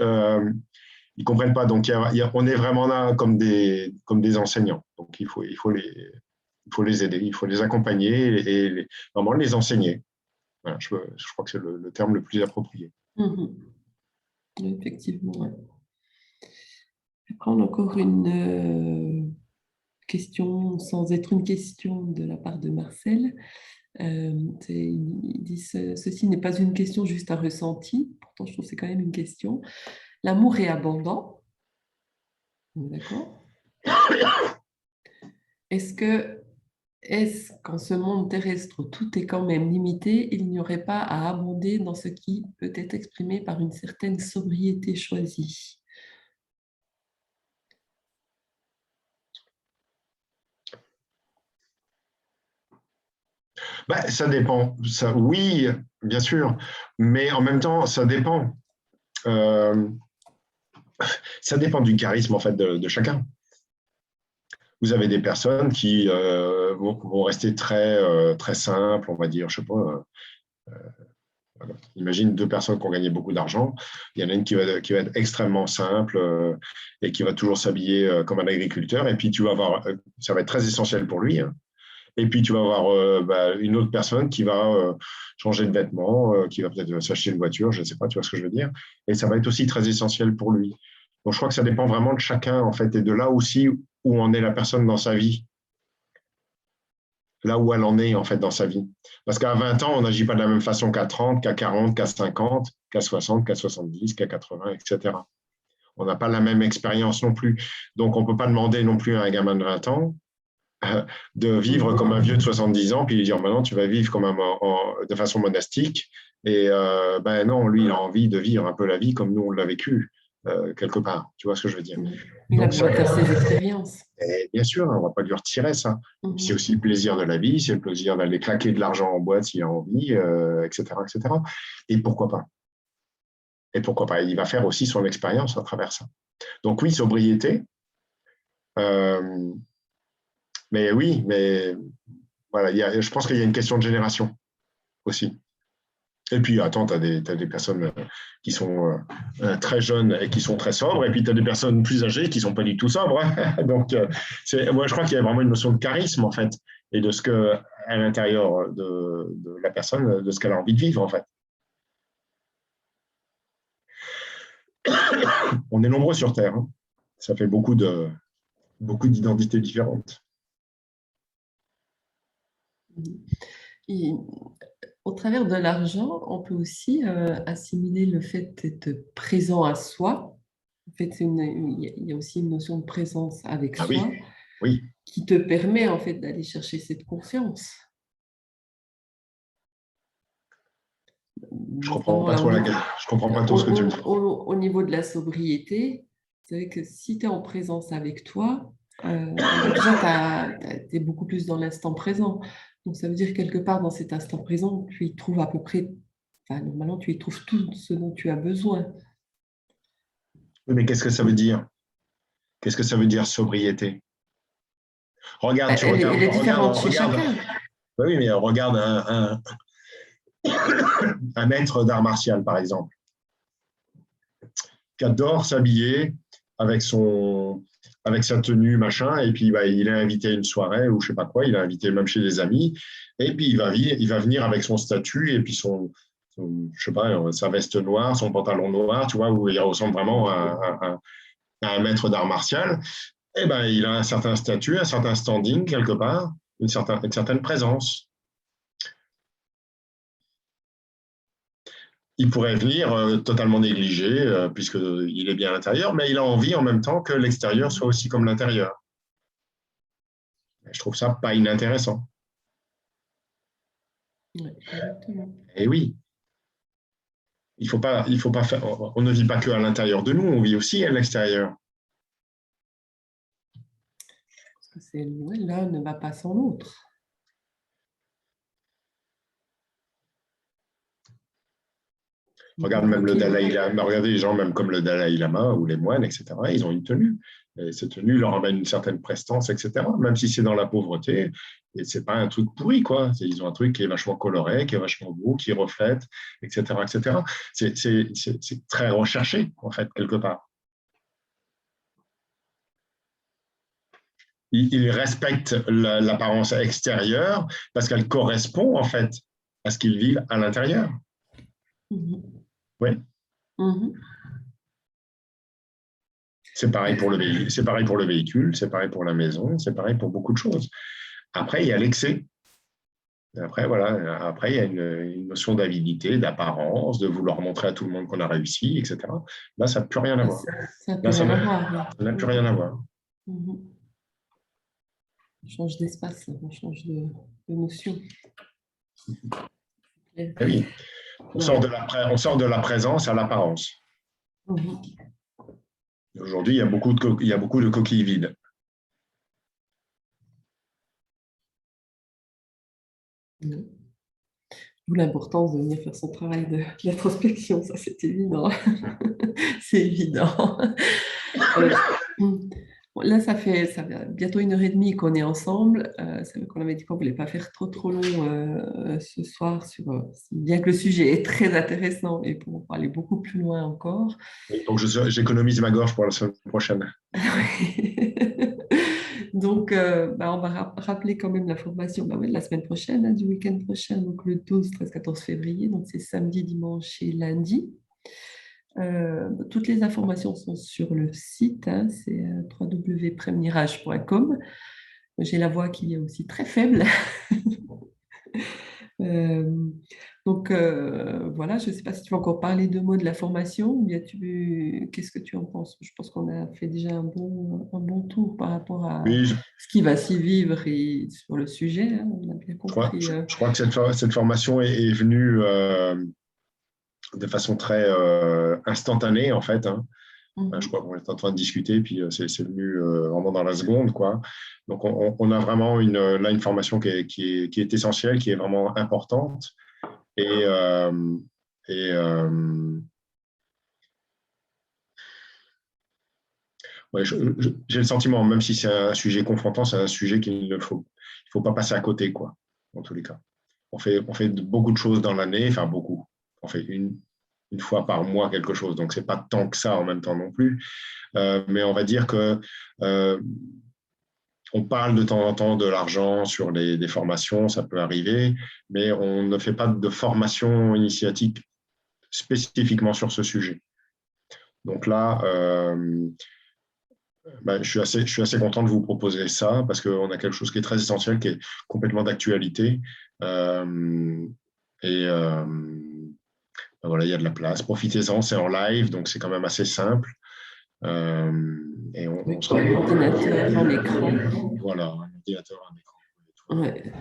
ne comprennent pas. Donc, on est vraiment là comme des enseignants. Donc, il faut les aider, il faut les accompagner et vraiment les enseigner. Voilà, je crois que c'est le terme le plus approprié. Effectivement, ouais. Après, on a encore une question, sans être une question de la part de Marcel. Il dit ceci n'est pas une question juste un ressenti. Pourtant, je trouve que c'est quand même une question. L'amour est abondant. D'accord. Est-ce qu'en ce monde terrestre où tout est quand même limité, il n'y aurait pas à abonder dans ce qui peut être exprimé par une certaine sobriété choisie? Ça dépend. Ça, oui, bien sûr. Mais en même temps, ça dépend. Ça dépend du charisme en fait de chacun. Vous avez des personnes qui vont rester très simples, on va dire, je sais pas. Voilà. Imagine deux personnes qui ont gagné beaucoup d'argent. Il y en a une qui va être extrêmement simple et qui va toujours s'habiller comme un agriculteur. Et puis, tu vas avoir, ça va être très essentiel pour lui. Hein. Et puis, tu vas avoir une autre personne qui va changer de vêtements, qui va peut-être s'acheter une voiture, je ne sais pas, tu vois ce que je veux dire. Et ça va être aussi très essentiel pour lui. Donc, je crois que ça dépend vraiment de chacun, en fait, et de là aussi où en est la personne dans sa vie, là où elle en est, en fait, dans sa vie. Parce qu'à 20 ans, on n'agit pas de la même façon qu'à 30, qu'à 40, qu'à 50, qu'à 60, qu'à 70, qu'à 80, etc. On n'a pas la même expérience non plus. Donc, on ne peut pas demander non plus à un gamin de 20 ans de vivre comme un vieux de 70 ans, puis lui dire maintenant tu vas vivre comme de façon monastique. Et non, lui, il a envie de vivre un peu la vie comme nous, on l'a vécu, quelque part. Tu vois ce que je veux dire? Il a besoin de faire ses expériences. Et bien sûr, on ne va pas lui retirer ça. C'est aussi le plaisir de la vie, c'est le plaisir d'aller claquer de l'argent en boîte s'il a envie, etc., etc. Et pourquoi pas? Et pourquoi pas? Il va faire aussi son expérience à travers ça. Donc oui, sobriété. Mais oui, mais voilà, je pense qu'il y a une question de génération aussi. Et puis, attends, tu as des personnes qui sont très jeunes et qui sont très sobres, et puis tu as des personnes plus âgées qui ne sont pas du tout sobres. Hein. Donc, moi, je crois qu'il y a vraiment une notion de charisme, en fait, et de ce que, à l'intérieur de la personne, de ce qu'elle a envie de vivre, en fait. On est nombreux sur Terre. Hein. Ça fait beaucoup d'identités différentes. Et au travers de l'argent, on peut aussi assimiler le fait d'être présent à soi. En fait, il y a aussi une notion de présence avec soi oui. Qui te permet en fait d'aller chercher cette confiance. Je comprends pas trop ce que tu me dis. Au niveau de la sobriété, c'est vrai que si tu es en présence avec toi, déjà tu es beaucoup plus dans l'instant présent. Donc ça veut dire quelque part dans cet instant présent, tu y trouves à peu près, normalement tu y trouves tout ce dont tu as besoin. Oui, mais qu'est-ce que ça veut dire? Qu'est-ce que ça veut dire sobriété? Regarde, elle est différente chez chacun. Oui, mais regarde un maître d'art martial, par exemple, qui adore s'habiller avec sa tenue, machin, et puis il est invité à une soirée ou je sais pas quoi, il est invité même chez des amis, et puis il va venir avec son statut et puis je sais pas, sa veste noire, son pantalon noir, tu vois, où il ressemble vraiment à un maître d'art martial. Et il a un certain statut, un certain standing quelque part, une certaine présence. Il pourrait venir totalement négligé, puisqu'il est bien à l'intérieur, mais il a envie en même temps que l'extérieur soit aussi comme l'intérieur. Je trouve ça pas inintéressant. Oui, exactement. Et oui, il faut pas faire, on ne vit pas que à l'intérieur de nous, on vit aussi à l'extérieur. Parce que l'un ne va pas sans l'autre. Regarde même le Dalai Lama, regardez les gens même comme le Dalai Lama ou les moines, etc. Ils ont une tenue. Et cette tenue leur amène une certaine prestance, etc. Même si c'est dans la pauvreté, et c'est pas un truc pourri, quoi. Ils ont un truc qui est vachement coloré, qui est vachement beau, qui reflète, etc., etc. C'est très recherché, en fait, quelque part. Ils respectent l'apparence extérieure parce qu'elle correspond, en fait, à ce qu'ils vivent à l'intérieur. Oui. C'est pareil pour le véhicule, c'est pareil pour la maison, c'est pareil pour beaucoup de choses. Après, il y a l'excès. Après, voilà. Après, il y a une notion d'avidité, d'apparence, de vouloir montrer à tout le monde qu'on a réussi, etc. Là, ça n'a plus rien à voir. Ça n'a plus rien à voir. Ça n'a plus rien à voir. On change d'espace, on change de notion. Oui. On sort de la présence à l'apparence. Aujourd'hui, il y a beaucoup de coquilles vides. D'où l'importance de venir faire son travail d'introspection, ça c'est évident. C'est évident. Là, ça fait bientôt 1h30 qu'on est ensemble. C'est vrai qu'on avait dit qu'on ne voulait pas faire trop long ce soir, bien que le sujet est très intéressant et pour aller beaucoup plus loin encore. Donc, j'économise ma gorge pour la semaine prochaine. Donc, on va rappeler quand même la formation de la semaine prochaine, du week-end prochain, donc le 12, 13, 14 février. Donc, c'est samedi, dimanche et lundi. Toutes les informations sont sur le site, c'est www.premirage.com. J'ai la voix qui est aussi très faible. Donc voilà, je ne sais pas si tu veux encore parler 2 mots de la formation ou bien qu'est-ce que tu en penses? Je pense qu'on a fait déjà un bon tour par rapport à ce qui va s'y vivre et sur le sujet. On a bien compris. Je crois que cette formation est venue de façon très instantanée, en fait. Je crois qu'on est en train de discuter, puis c'est venu vraiment dans la seconde, quoi. Donc, on a vraiment une formation qui est essentielle, qui est vraiment importante. Et ouais, j'ai le sentiment, même si c'est un sujet confrontant, c'est un sujet qu'il ne faut pas passer à côté, quoi, en tous les cas. On fait beaucoup de choses dans l'année, enfin beaucoup. On fait une fois par mois quelque chose, donc c'est pas tant que ça en même temps non plus. Mais on va dire que on parle de temps en temps de l'argent sur des formations, ça peut arriver, mais on ne fait pas de formation initiatique spécifiquement sur ce sujet. Donc là, je suis assez content de vous proposer ça parce qu'on a quelque chose qui est très essentiel, qui est complètement d'actualité. Voilà, il y a de la place. Profitez-en, c'est en live, donc c'est quand même assez simple. Et on sera un ordinateur, un écran. Voilà, un ordinateur, un écran. Ouais.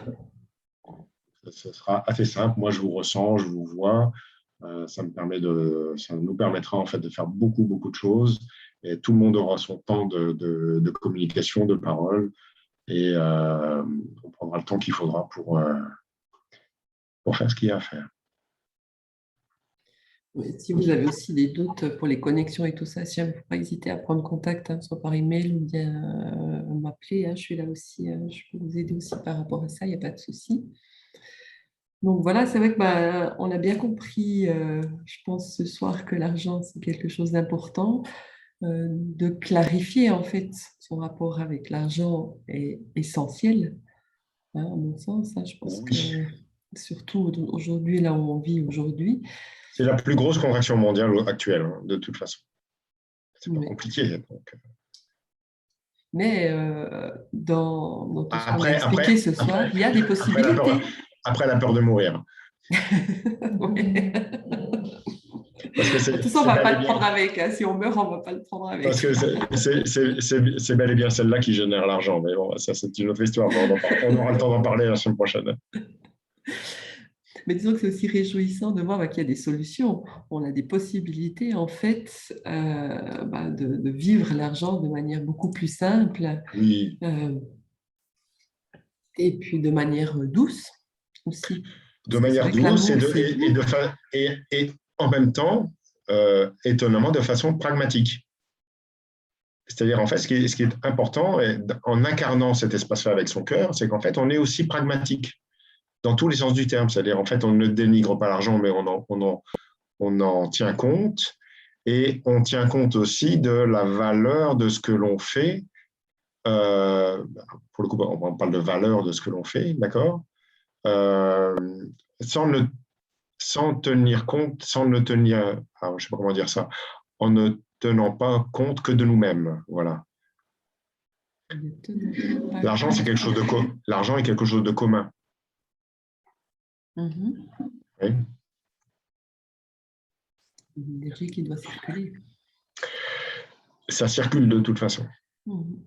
Ça sera assez simple. Moi, je vous ressens, je vous vois. Ça nous permettra en fait de faire beaucoup de choses. Et tout le monde aura son temps de communication, de parole. Et on prendra le temps qu'il faudra pour faire ce qu'il y a à faire. Si vous avez aussi des doutes pour les connexions et tout ça, il ne faut pas hésiter à prendre contact, soit par email ou bien m'appeler. Je suis là aussi, je peux vous aider aussi par rapport à ça, il n'y a pas de souci. Donc voilà, c'est vrai que on a bien compris, je pense, ce soir que l'argent, c'est quelque chose d'important. De clarifier en fait son rapport avec l'argent est essentiel, à mon sens. Je pense que surtout aujourd'hui, là où on vit aujourd'hui. C'est la plus grosse contraction mondiale actuelle, de toute façon. C'est pas compliqué. Donc. Mais dans tout ce qu'on a expliqué ce soir, il y a des possibilités. Après la peur de mourir. Parce que tout ça, on ne va pas le prendre avec. Si on meurt, on ne va pas le prendre avec. Parce que c'est bel et bien celle-là qui génère l'argent. Mais bon, ça, c'est une autre histoire. On aura le temps d'en parler la semaine prochaine. Mais disons que c'est aussi réjouissant de voir qu'il y a des solutions. On a des possibilités, en fait, de vivre l'argent de manière beaucoup plus simple. Oui. Et puis de manière douce aussi. De manière douce et en même temps, étonnamment, de façon pragmatique. C'est-à-dire, en fait, ce qui est important, en incarnant cet espace-là avec son cœur, c'est qu'en fait, on est aussi pragmatique dans tous les sens du terme. C'est-à-dire, en fait, on ne dénigre pas l'argent, mais on en tient compte. Et on tient compte aussi de la valeur de ce que l'on fait. Pour le coup, on parle de valeur de ce que l'on fait, d'accord ? sans, ne, sans tenir compte, sans ne tenir, je ne sais pas comment dire ça, en ne tenant pas compte que de nous-mêmes. Voilà. L'argent, c'est quelque chose de l'argent est quelque chose de commun. Mhm. Oui. Une énergie qui doit circuler. Ça circule de toute façon. Mhm.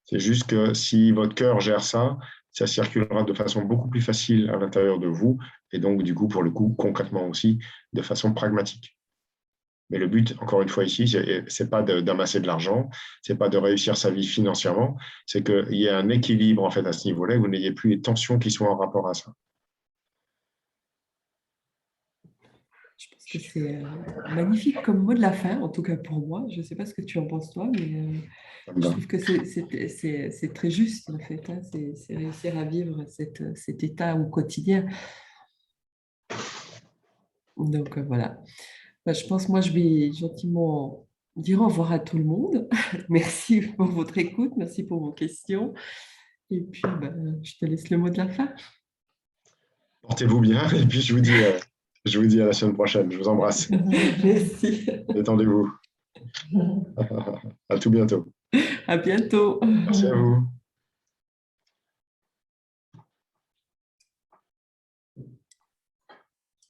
C'est juste que si votre cœur gère ça, ça circulera de façon beaucoup plus facile à l'intérieur de vous et donc, du coup, pour le coup, concrètement aussi, de façon pragmatique. Mais le but, encore une fois ici, c'est pas d'amasser de l'argent, c'est pas de réussir sa vie financièrement, c'est qu'il y ait un équilibre en fait à ce niveau-là, et vous n'ayez plus les tensions qui sont en rapport à ça. Je pense que c'est magnifique comme mot de la fin, en tout cas pour moi. Je ne sais pas ce que tu en penses toi, mais je trouve que c'est très juste en fait. Hein. C'est réussir à vivre cet état au quotidien. Donc voilà. Bah, je pense, moi, je vais gentiment dire au revoir à tout le monde. Merci pour votre écoute, merci pour vos questions. Et puis, bah, je te laisse le mot de la fin. Portez-vous bien et puis je vous dis à la semaine prochaine. Je vous embrasse. Merci. Détendez-vous. À tout bientôt. À bientôt. Merci à vous.